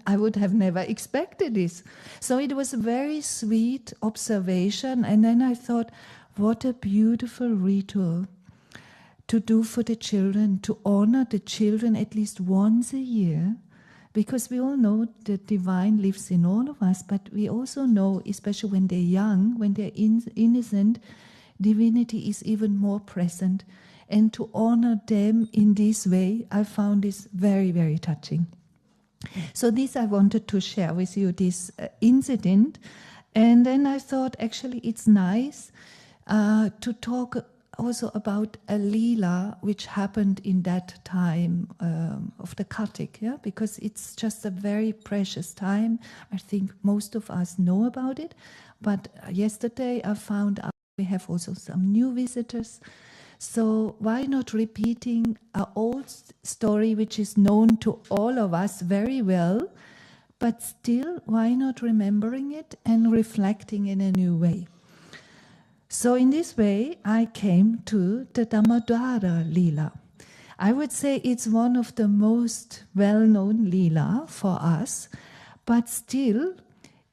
I would have never expected this. So it was a very sweet observation. And then I thought, what a beautiful ritual to do for the children, to honor the children at least once a year. Because we all know the divine lives in all of us, but we also know, especially when they're young, when they're innocent, divinity is even more present. and to honor them in this way, I found this very, very touching. So this I wanted to share with you, this incident. And then I thought, actually, it's nice to talk also about a Leela which happened in that time of the Kartik, yeah? Because it's just a very precious time. I think most of us know about it. But yesterday I found out we have also some new visitors. So why not repeating an old story which is known to all of us very well, but still, why not remembering it and reflecting in a new way? So in this way, I came to the Damodara Leela. I would say it's one of the most well-known Leela for us, but still,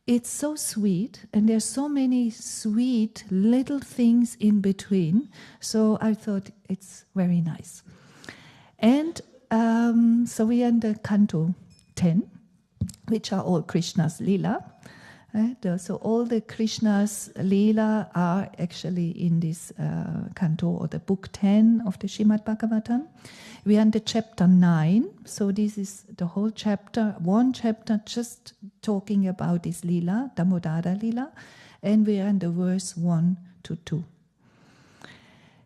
it's so sweet, and there's so many sweet little things in between. So I thought it's very nice. And so we are in the Canto 10, which are all Krishna's Leela. So all the Krishna's Leela are actually in this canto, or the book 10 of the Srimad Bhagavatam. We are in the chapter 9, so this is the whole chapter, one chapter just talking about this Leela, Damodara Leela, and we are in the verse 1 to 2.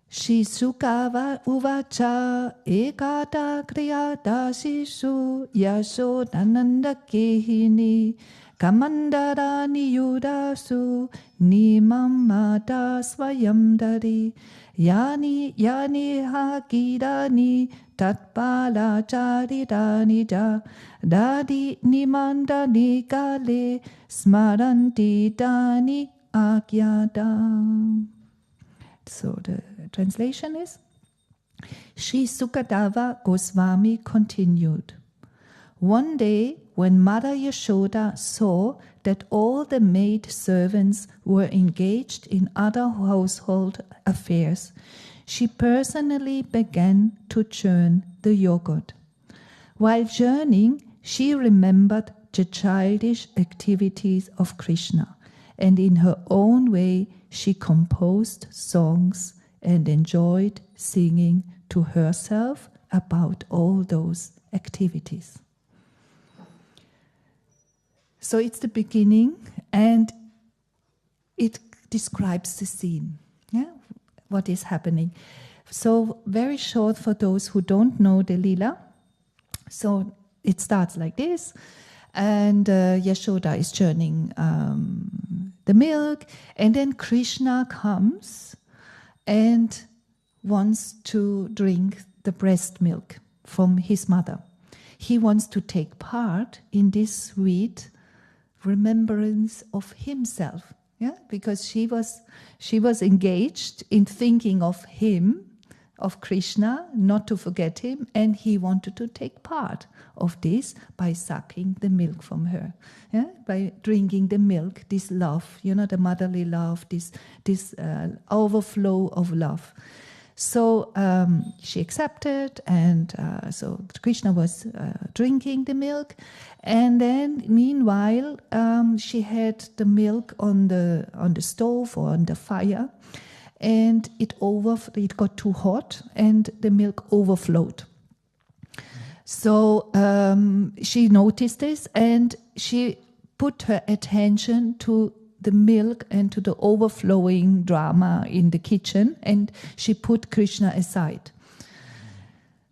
Shri Sukava Uvacha Ekata Kriyata Shishu Yasho Nananda Kehini Kamandarani Yudasu Nimamata Swayamdari Yani Hakidani Tatpala Charidani Ja Dadi Nimandani Kale Smaranti Dani Agyada. So the translation is, Sri Sukadeva Goswami continued. One day, when Mother Yashoda saw that all the maid servants were engaged in other household affairs, she personally began to churn the yogurt. While churning, she remembered the childish activities of Krishna, and in her own way, she composed songs and enjoyed singing to herself about all those activities. So it's the beginning, and it describes the scene, yeah? What is happening. So very short for those who don't know the Leela. So it starts like this, and Yashoda is churning the milk, and then Krishna comes and wants to drink the breast milk from his mother. He wants to take part in this sweet remembrance of himself, yeah, because she was engaged in thinking of him, of Krishna, not to forget him, and he wanted to take part of this by sucking the milk from her, yeah? By drinking the milk, this love, the motherly love, this overflow of love. So she accepted, and so Krishna was drinking the milk, and then meanwhile she had the milk on the stove or on the fire, and it got too hot, and the milk overflowed. So she noticed this, and she put her attention to the milk and to the overflowing drama in the kitchen, and she put Krishna aside.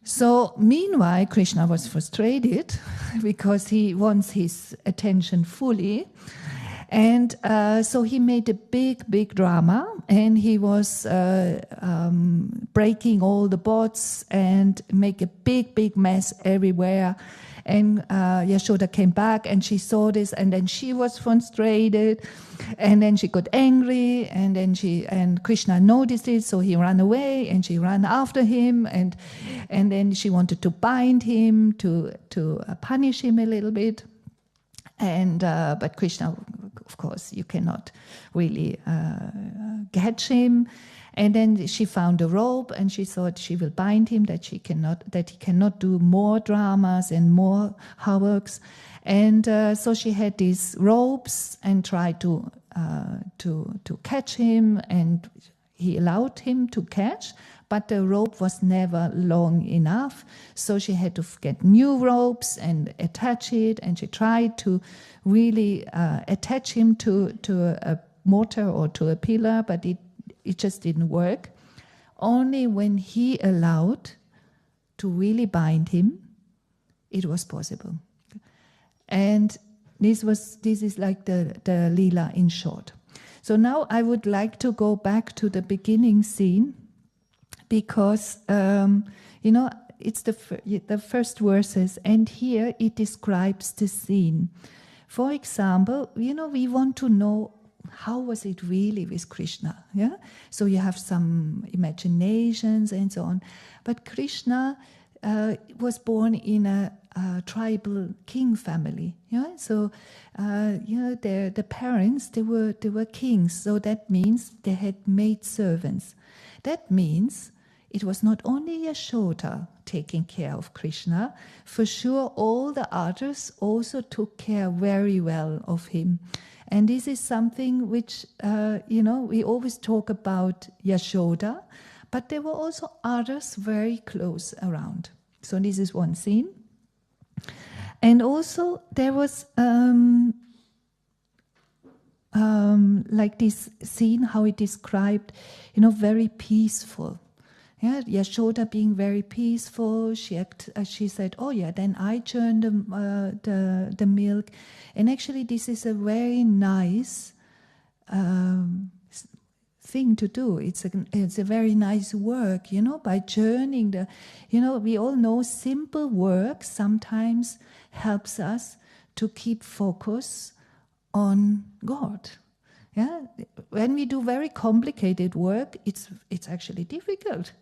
So meanwhile, Krishna was frustrated because he wants his attention fully. And so he made a big drama, and he was breaking all the pots and make a big mess everywhere. And Yashoda came back, and she saw this, and then she was frustrated, and then she got angry, and then Krishna noticed it, so he ran away, and she ran after him, and then she wanted to bind him to punish him a little bit. And but Krishna, of course, you cannot really catch him. And then she found a rope, and she thought she will bind him, that he cannot do more dramas and more havocs. And so she had these ropes and tried to catch him, and he allowed him to catch, but the rope was never long enough, so she had to get new ropes and attach it, and she tried to really attach him to a mortar or to a pillar, but it just didn't work. Only when he allowed to really bind him, it was possible. And this is like the Leela in short. So now I would like to go back to the beginning scene, because it's the first verses, and here it describes the scene. For example, we want to know how was it really with Krishna, yeah? So you have some imaginations and so on. But Krishna was born in a tribal king family, yeah? So the parents, they were kings, so that means they had maid servants. That means it was not only Yashoda taking care of Krishna, for sure all the others also took care very well of him. And this is something which, we always talk about Yashoda, but there were also others very close around. So this is one scene. And also there was like this scene, how it described, very peaceful. Yeah, Yashoda being very peaceful. She said, "Oh yeah, then I churn the milk," and actually this is a very nice thing to do. It's a very nice work, by churning the. We all know simple work sometimes helps us to keep focus on God. Yeah, when we do very complicated work, it's actually difficult.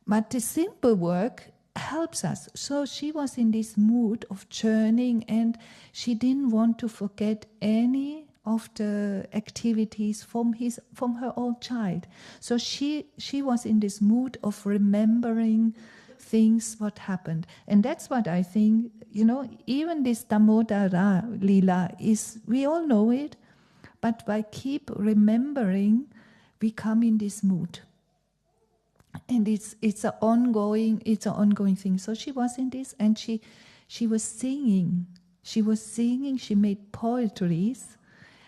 But the simple work helps us. So she was in this mood of churning, and she didn't want to forget any of the activities from her own child. So she was in this mood of remembering things what happened. And that's what I think, even this Damodara Lila is, we all know it, but by keep remembering, we come in this mood. And it's an ongoing thing. So she was in this, and she was singing. She made poetries.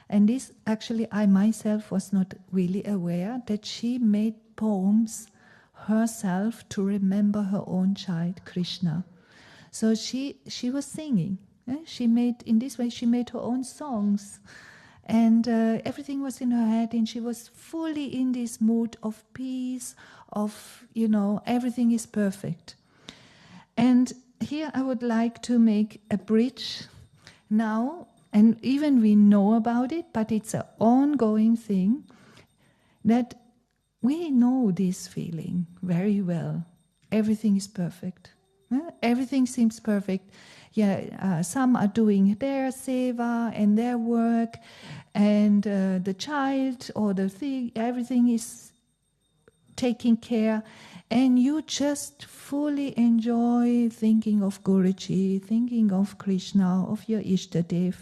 And this, actually, I myself was not really aware that she made poems herself to remember her own child, Krishna. So she was singing. She made her own songs. And everything was in her head, and she was fully in this mood of peace, of, everything is perfect. And here I would like to make a bridge now, and even we know about it, but it's an ongoing thing, that we know this feeling very well. Everything is perfect. Everything seems perfect. Some are doing their seva and their work, and the child or the thing, everything is taking care, and you just fully enjoy thinking of Guruji, thinking of Krishna, of your Ishtadev.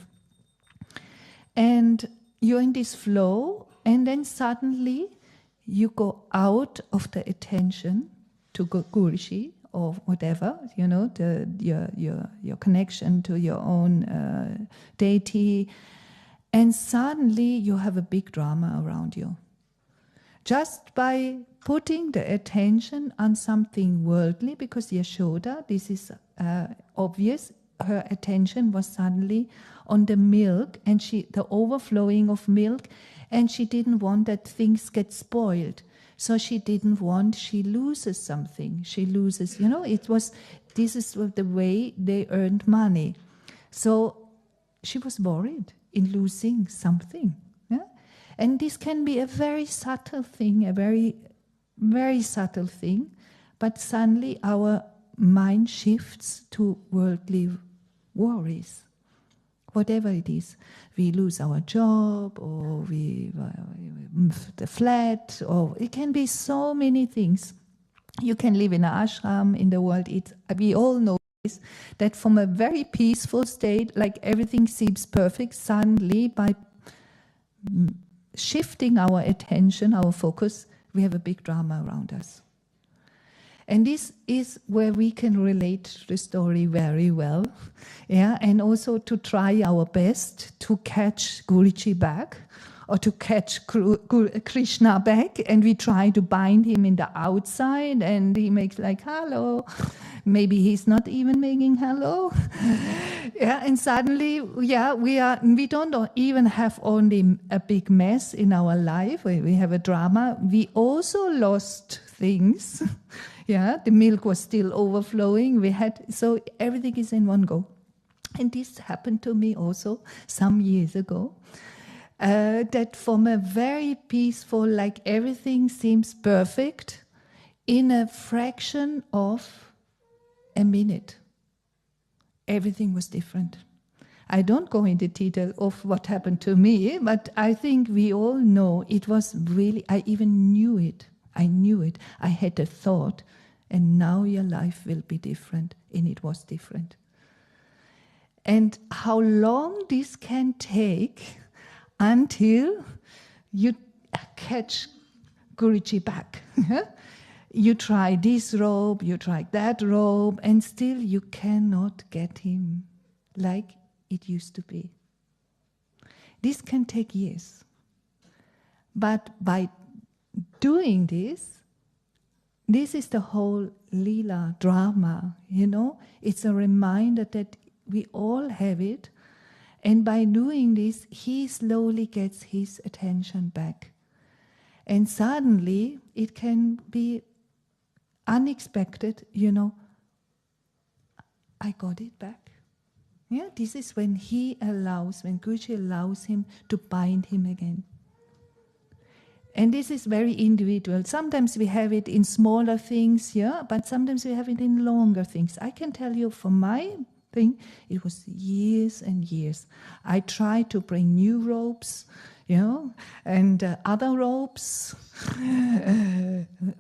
And you're in this flow, and then suddenly you go out of the attention to Guruji, or whatever, your connection to your own deity, and suddenly you have a big drama around you. Just by putting the attention on something worldly, because Yashoda, this is obvious, her attention was suddenly on the milk, and the overflowing of milk, and she didn't want that things get spoiled. So she loses something. She loses, this is the way they earned money. So she was worried in losing something. Yeah? And this can be a very subtle thing, a very, very subtle thing, but suddenly our mind shifts to worldly worries. Whatever it is, we lose our job, or we the flat, or it can be so many things. You can live in an ashram in the world. We all know this, that from a very peaceful state, like everything seems perfect, suddenly by shifting our attention, our focus, we have a big drama around us. And this is where we can relate to the story very well. Yeah, and also to try our best to catch Guruji back, or to catch Krishna back, and we try to bind him in the outside, and he makes like hello. Maybe he's not even making hello. Yeah, and suddenly, yeah, we don't even have only a big mess in our life. We have a drama. We also lost things. Yeah, the milk was still overflowing. So everything is in one go. And this happened to me also some years ago. That from a very peaceful, like everything seems perfect, in a fraction of a minute, everything was different. I don't go into detail of what happened to me, but I think we all know it was really, I even knew it. I knew it. I had a thought, and now your life will be different. And it was different. And how long this can take until you catch Guruji back. You try this robe, you try that robe, and still you cannot get him like it used to be. This can take years. But by doing this is the whole Leela drama, It's a reminder that we all have it. And by doing this, he slowly gets his attention back. And suddenly, it can be unexpected, I got it back. Yeah, this is when when Guruji allows him to bind him again. And this is very individual. Sometimes we have it in smaller things, but sometimes we have it in longer things. I can tell you from my thing, it was years and years. I tried to bring new robes, and other robes,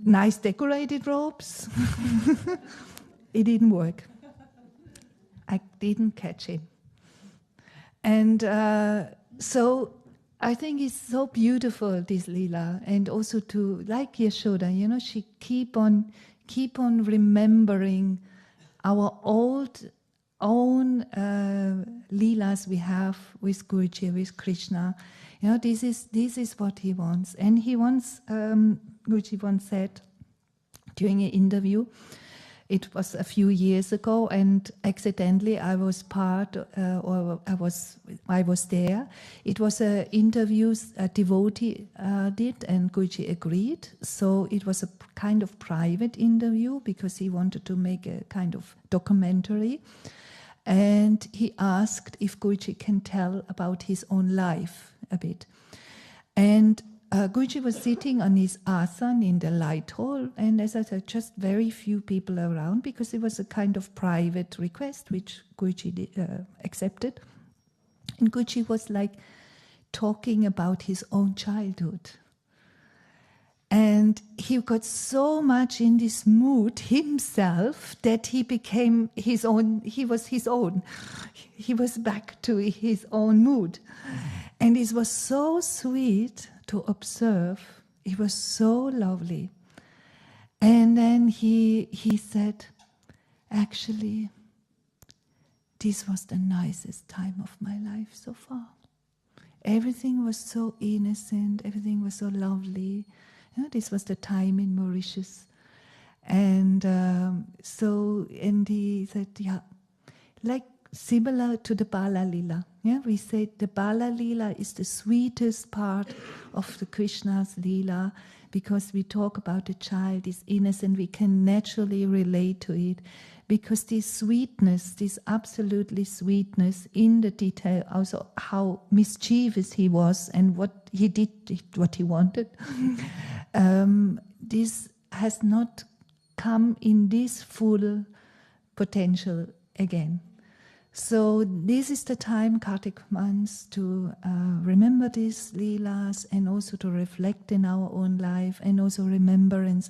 nice decorated robes. It didn't work. I didn't catch him. And so I think it's so beautiful, this Leela, and also to, like Yashoda, she keep on remembering our own Leelas we have with Guruji, with Krishna. This is what he wants. And he wants, Guruji once said during an interview, it was a few years ago, and accidentally I was I was there. It was an interview a devotee did, and Guruji agreed. So it was a kind of private interview because he wanted to make a kind of documentary. And he asked if Guruji can tell about his own life a bit. And Guruji was sitting on his asan in the light hall, and as I said, just very few people around because it was a kind of private request which Guruji accepted. And Guruji was like talking about his own childhood. And he got so much in this mood himself that he became his own, he was his own. He was back to his own mood. And it was so sweet to observe. It was so lovely. And then he said, actually, this was the nicest time of my life so far. Everything was so innocent, everything was so lovely. This was the time in Mauritius. And and he said, like similar to the Bala Lila. We say the Bala Lila is the sweetest part of the Krishna's Lila because we talk about the child is innocent. We can naturally relate to it because this sweetness, this absolutely sweetness in the detail, also how mischievous he was and what he did, what he wanted. This has not come in this full potential again. So this is the time, Kartik months, to remember these Leelas and also to reflect in our own life and also remembrance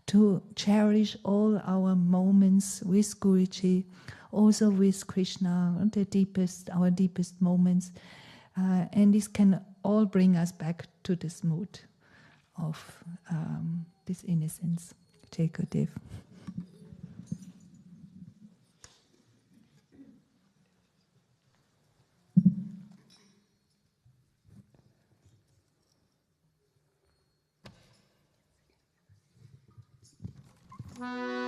to cherish all our moments with Guruji, also with Krishna, our deepest moments. And this can all bring us back to this mood of this innocence. Jai Gurudev. Narasimha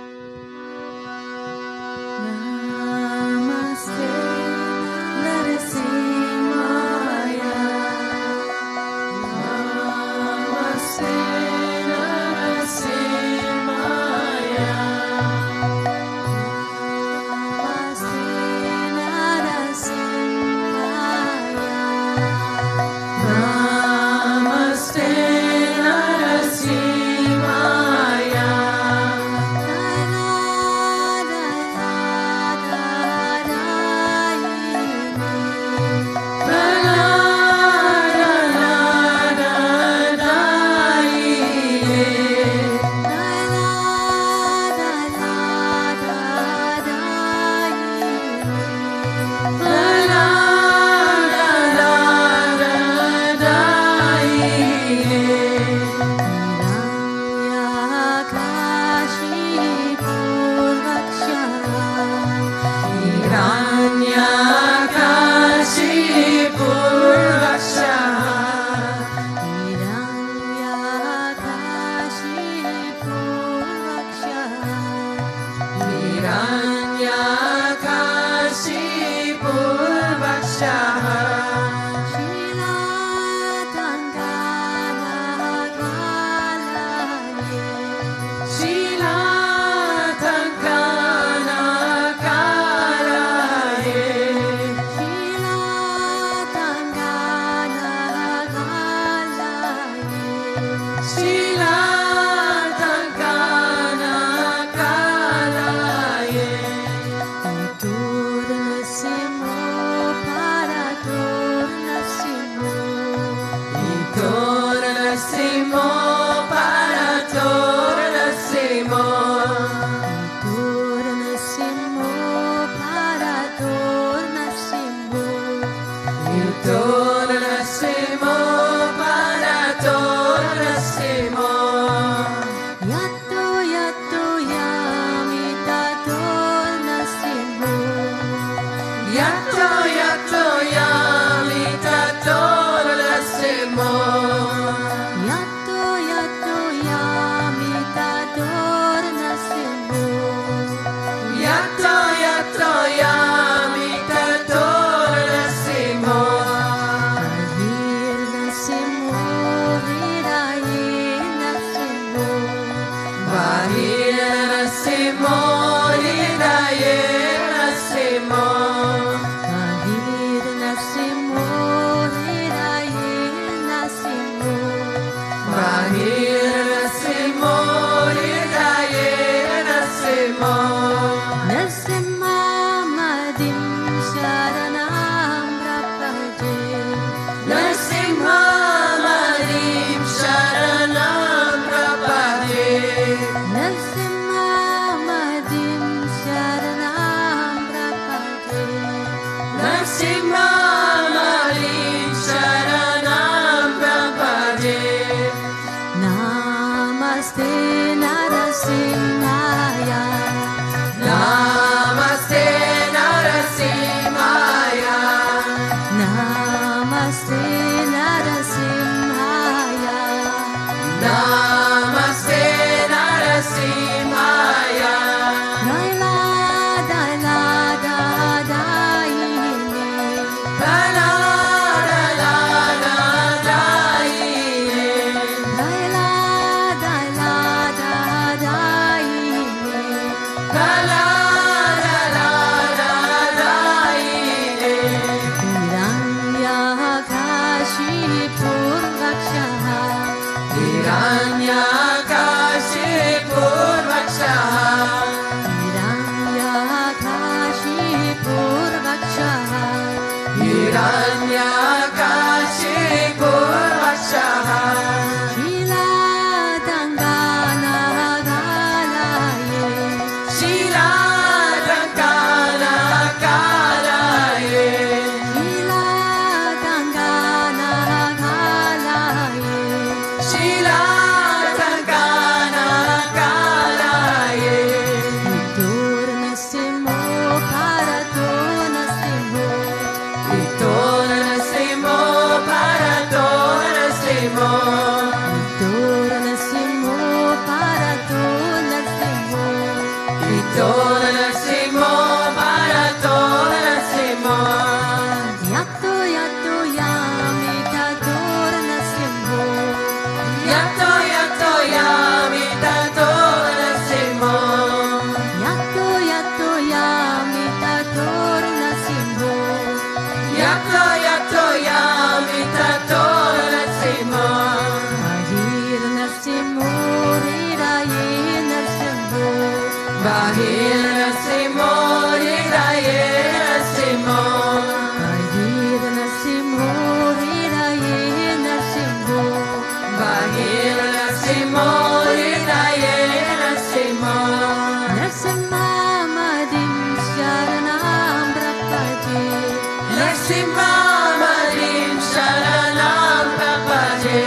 Narasimhamajim Sharanam Prapade.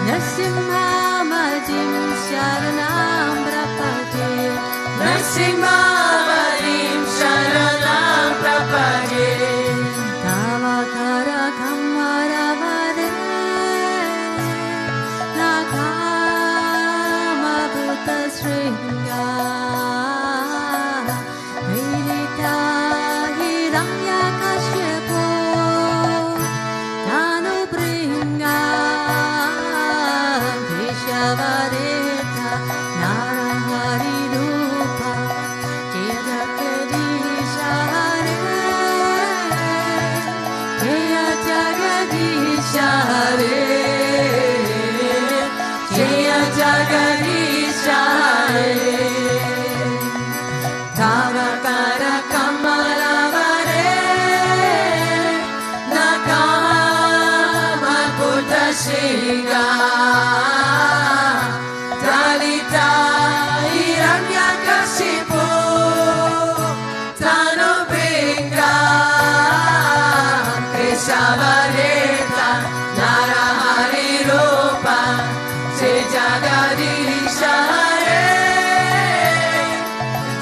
Narasimhamajim Sharanam Prapade. Narasimhamajim Sharanam Prapade. Tavakara Kamaravare Nakama Bhuta Springa Vedita Hiranya Kashyapa Tanu Bringa Vishavareta Narahari Rupa Jaya Jagadish Hare Jaya Jagadish Hare Tavakara Kamalavare Nakama Bhuta Springa Dalita Hiranyakashipu Tanu Bringa Keshavareta Narahari Rupa Jaya Jagadish Hare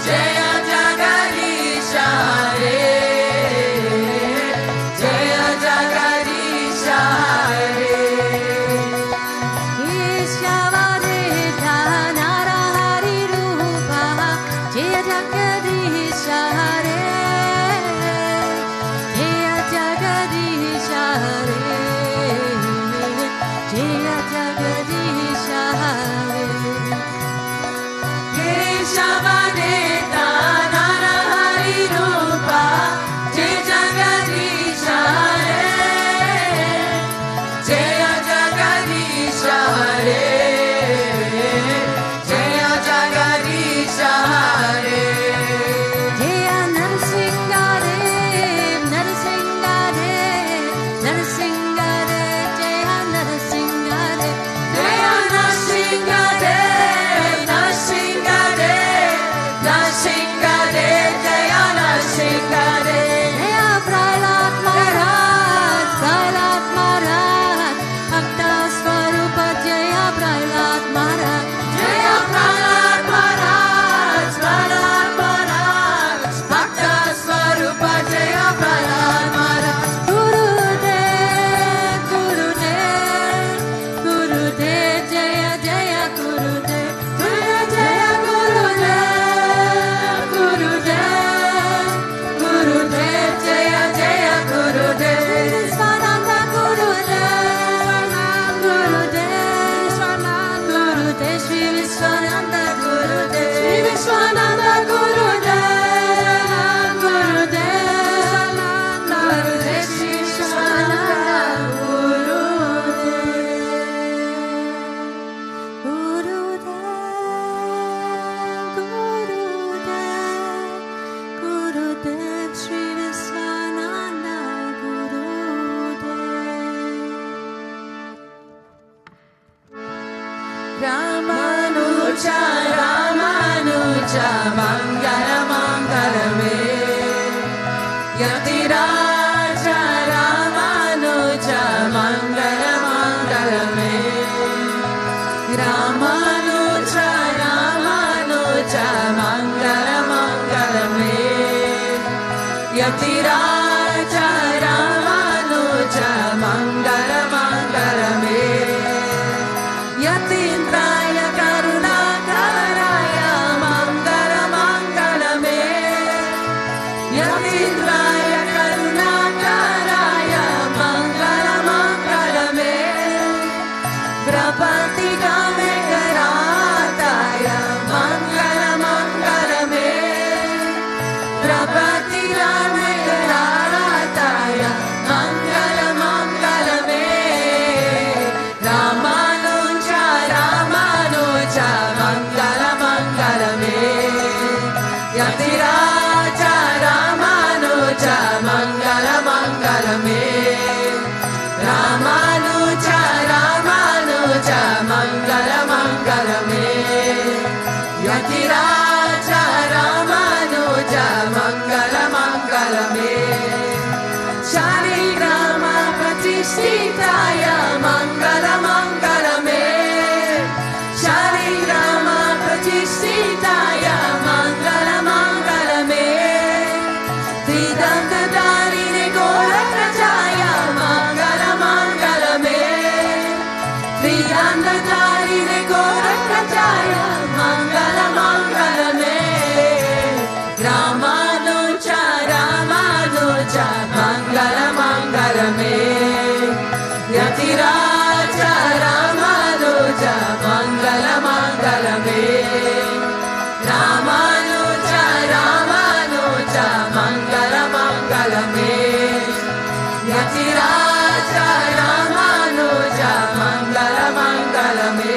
Jaya Jagadish Hare Jaya Jagadish Hare Keshavareta Narahari Rupa Jaya Jagadish Hare Jaya Jagadish Hare Jaya Jagadish Hare Keshavareta Narahari Rupa Jaya Jagadish Hare Jaya Jagadish Hare Jaya Jagadish Hare Jaya Narasimhadev Narasimhadev Narasimhadev Jaya Narasimhadev Jaya Narasimhadev Narasimhadev Narasimhadev Jaya Narasimhadev Jaya Prahlad Maharaj Prahlad Maharaj Bhakta Swarupa Jaya Prahlad Maharaj Jaya Prahlad Maharaj Prahlad Maharaj Bhakta Swarupa Jaya Prahlad Maharaj Gurudev Gurudev Gurudev Jaya Jaya Gurudev Jaya Jaya Gurudev Gurudev Gurudev Jaya Jaya Gurudev Swananda Gurudev Gurudev Gurudev Sri Vishwananda Gurudev Sri Vishwananda Gurudev Gurudev Gurudev Sri Vishwananda Gurudev Gurudev Gurudev Sri Vishwananda Gurudev Ramanuja Ramanuja Mangala Mangalame Yatiraja Ramanuja Mangala Mangalame Ramanuja Ramanuja Mangala Mangalame Yatiraja Ramanuja Mangala Mangalame Yatindraya Karunakaraya Mangala Mangalame Yatindraya Karunakaraya Mangala Mangalame Prapati Game Karataya Mangala Mangalame Prapati Game Karataya Mangala Mangalame Ramanuja Ramanuja Mangala Mangalame Yatiraja Ramanuja Ramanuja Ramanuja Mangala Mangala me Yatiraja Ramanuja Mangala Mangala me Ramanuja Ramanuja Mangala Mangala me Yatiraja Ramanuja Mangala Mangala me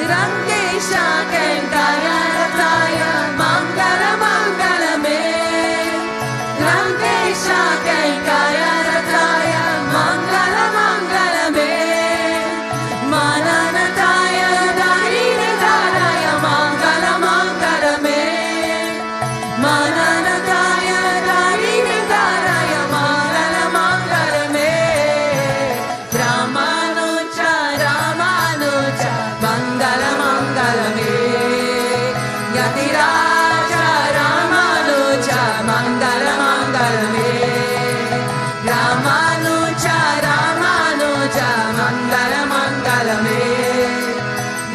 Rangesha Kentaya Rataya Mangala Mangala me Rangesha Kentaya Rataya Mangala Mangala me Mananataya Darine Daraya Mangala Mangala me Mananataya Darine Daraya Mangala Mangala me Ramanuja Ramanuja Mangala Mangala me Yatiraja Ramanuja Mangala Mangala me Ramanuja Ramanuja Mangala Mangala me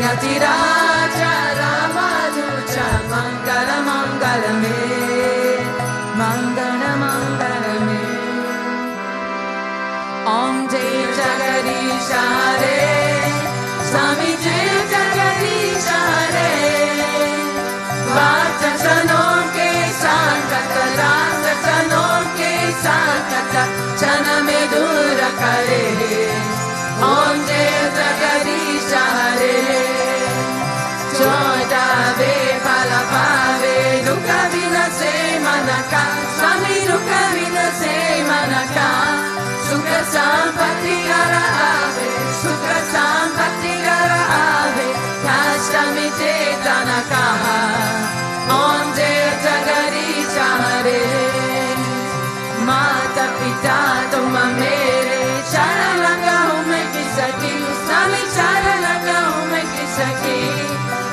Yatiraja Ramanuja Mangala Mangala me Mangala Mangala me Om Jai Jagadish Hare Swami Jai Jagadish Hare Vata Chanon ke Sankata Rasa Chanon ke Sankata Chana me dura kare Om Jai Jagadish Hare Choda ve pala pave Dukha vinase manaka Swami dukha vinase manaka Sukha sampati gara ave Sukha sampati gara ave Kashta mite tanaka Om Jai Jagadish Hare Mata pita tumma mere Sharan langa hu main kisaki Swami sharan langa hu main kisaki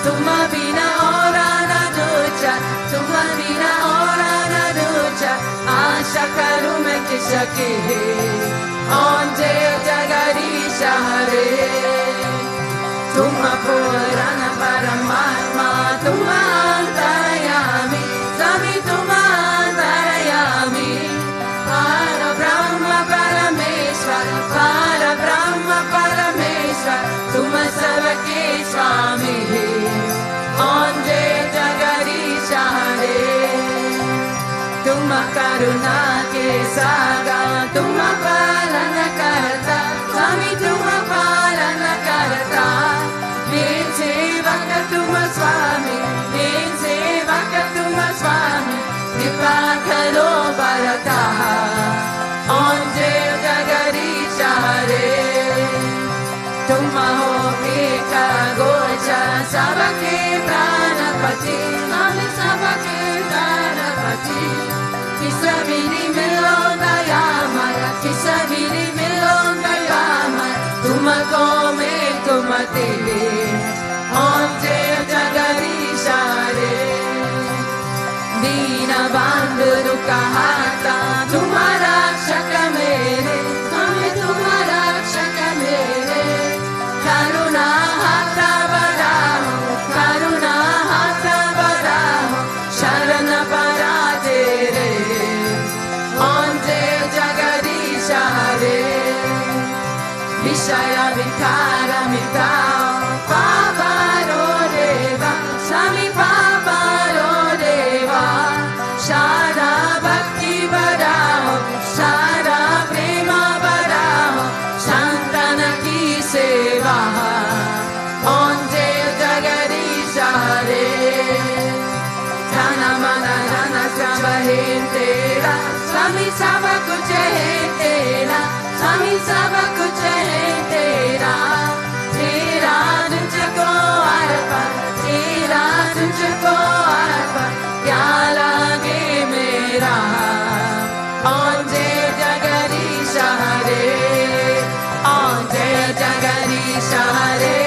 Tumma bina aura na ducha Tumma bina aura na ducha Asha karu main kisaki Om Jai Jagadish Hare Tumma Purana Paramatma Tumma Antarayami Swami Tumma Antarayami Para Brahma Parameshwar Para Brahma Parameshwar Tumma Savake Swami Om Jai Jagadish Hare Tumma Karuna ke Saga Tumma Palana Karta Swami Tumma Palana Karta Nin Sevaka Tumma Swami Nin Sevaka Tumma Swami Kripa Karo Bharata Om Jai Jagadish Hare Tumma ho Eka Gocha Sabake Pranapati Swami Sabake Pranapati Kisavini Milonda Yamara Kisavini Milonda Yamara Tumako me tumate Om Jai Jagadish Hare Dina Bandhu Dukha Harta Tumhara Rakshaka mere Swami Tumhara Rakshaka mere Karuna Hata Badaho Karuna Hata Badaho Sharana Parate re Om Jai Jagadish Hare Vishaya Vikara Mitao Pavaro Deva Swami Pavaro Deva Shara Bhakti Badao Shara Prema Badao Shantana Ki Seva Om Jai Jagadish Hare Jana Mana Jana Saba Tera Swami Saba Kuch hai Tera Swami Saba Kuch hai Tera Tera Tujhko Arpan Tera Tujhko Arpan Kya lage mera Om Jai Jagadish Hare Om Jai Jagadish Hare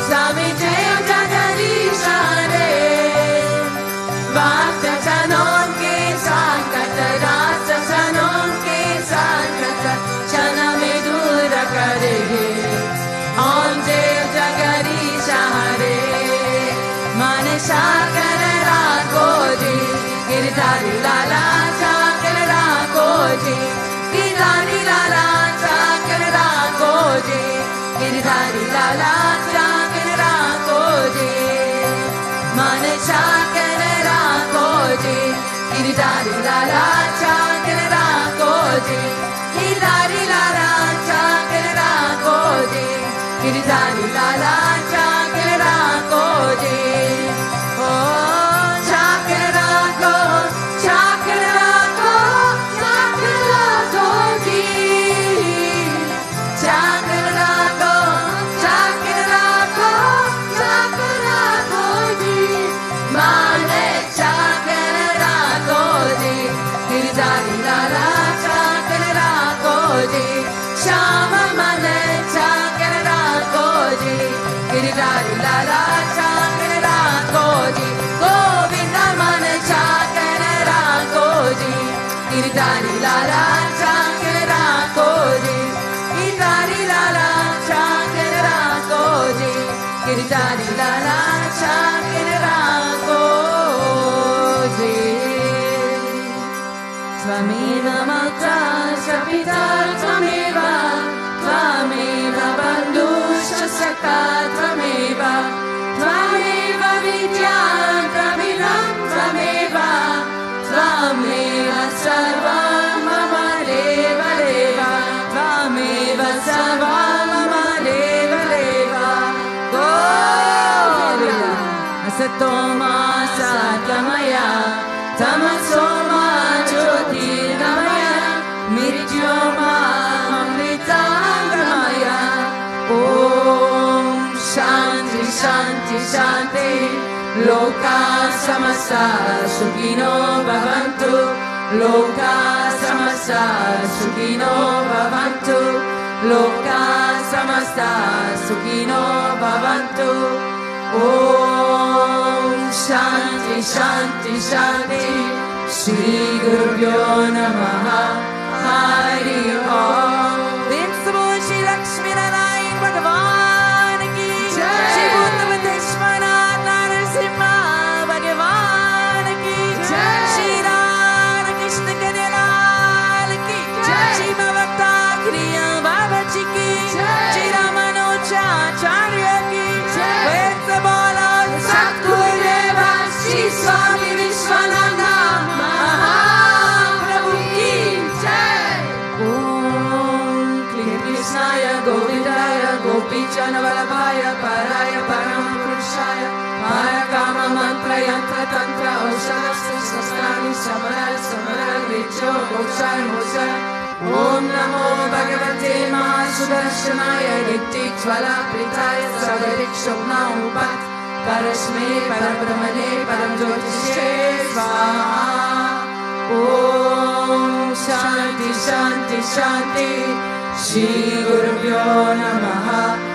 Swami Jai Jagadish Hare Bhakta Chanon ke Sankata Rasa Chanon ke Sankata Chaname Giridhari Lala Chakra Rakoji, Giridhari Lala Chakra Rakoji, Giridhari Lala Chakra Rakoji, Mane Chakra Rakoji, Giridhari Lala Chakra Rakoji, Giridhari Lala Chakra Rakoji, Giridhari Lala Chakra Rakoji. Giridhari Lala Chakra Rakoji, Govinda Mane Chakra Rakoji, Giridhari Lala Chakra Rakoji, Giridhari Lala Chakra Rakoji, Giridhari Lala Chakra Rakoji. Tvameva Mata Sapita Tvameva, Tvameva Bandusha Saka Tvameva, Tvameva Vidya Tvameva, Tvameva, Tvameva Sarvam Mama Deva Deva, Tvameva Sarvam Mama Deva Deva, Govinda Asatoma Satamaya, Tamasoma Jyotirgamaya, Mrityoma Amritangamaya. Om Shanti Shanti Shanti, Loka Samasta Sukhino Bhavantu, Loka Samasta Sukhino Bhavantu, Loka Samasta Sukhino Bhavantu. Om Shanti Shanti Shanti, Shri Gurubhyo Namaha, Hari Om. Shri Lakshmi Narayan Bhagavan ki Jai, Shri Bhutabhrteshwarnath Bhagavan ki Jai, Shri Radha Krishna Kadilal ki Jai, Shri Bhakta Kriya Babaji ki Jai, Shri Ramanuja Acharya ki Jai, Vedsa Bola Satgurudeva Sri Swami Vishwananda Mahaprabhu ki Jai. Krishnaya Govindaya Gopichana Vallabhaya Paraya Paramapurushaya Parakama Mantra Yantra Tantra Oshastra Sastrani Samara Samara Vicho Gokshay Mokshay. Om Namo Bhagavate Mahasudarshanaya Rittik Jvala Pritaya Savarik Shobna Upat Parashme Parabrahmane Param Jyotishe Svaha. Om Shanti Shanti Shanti, Shri Gurubhyo Namaha.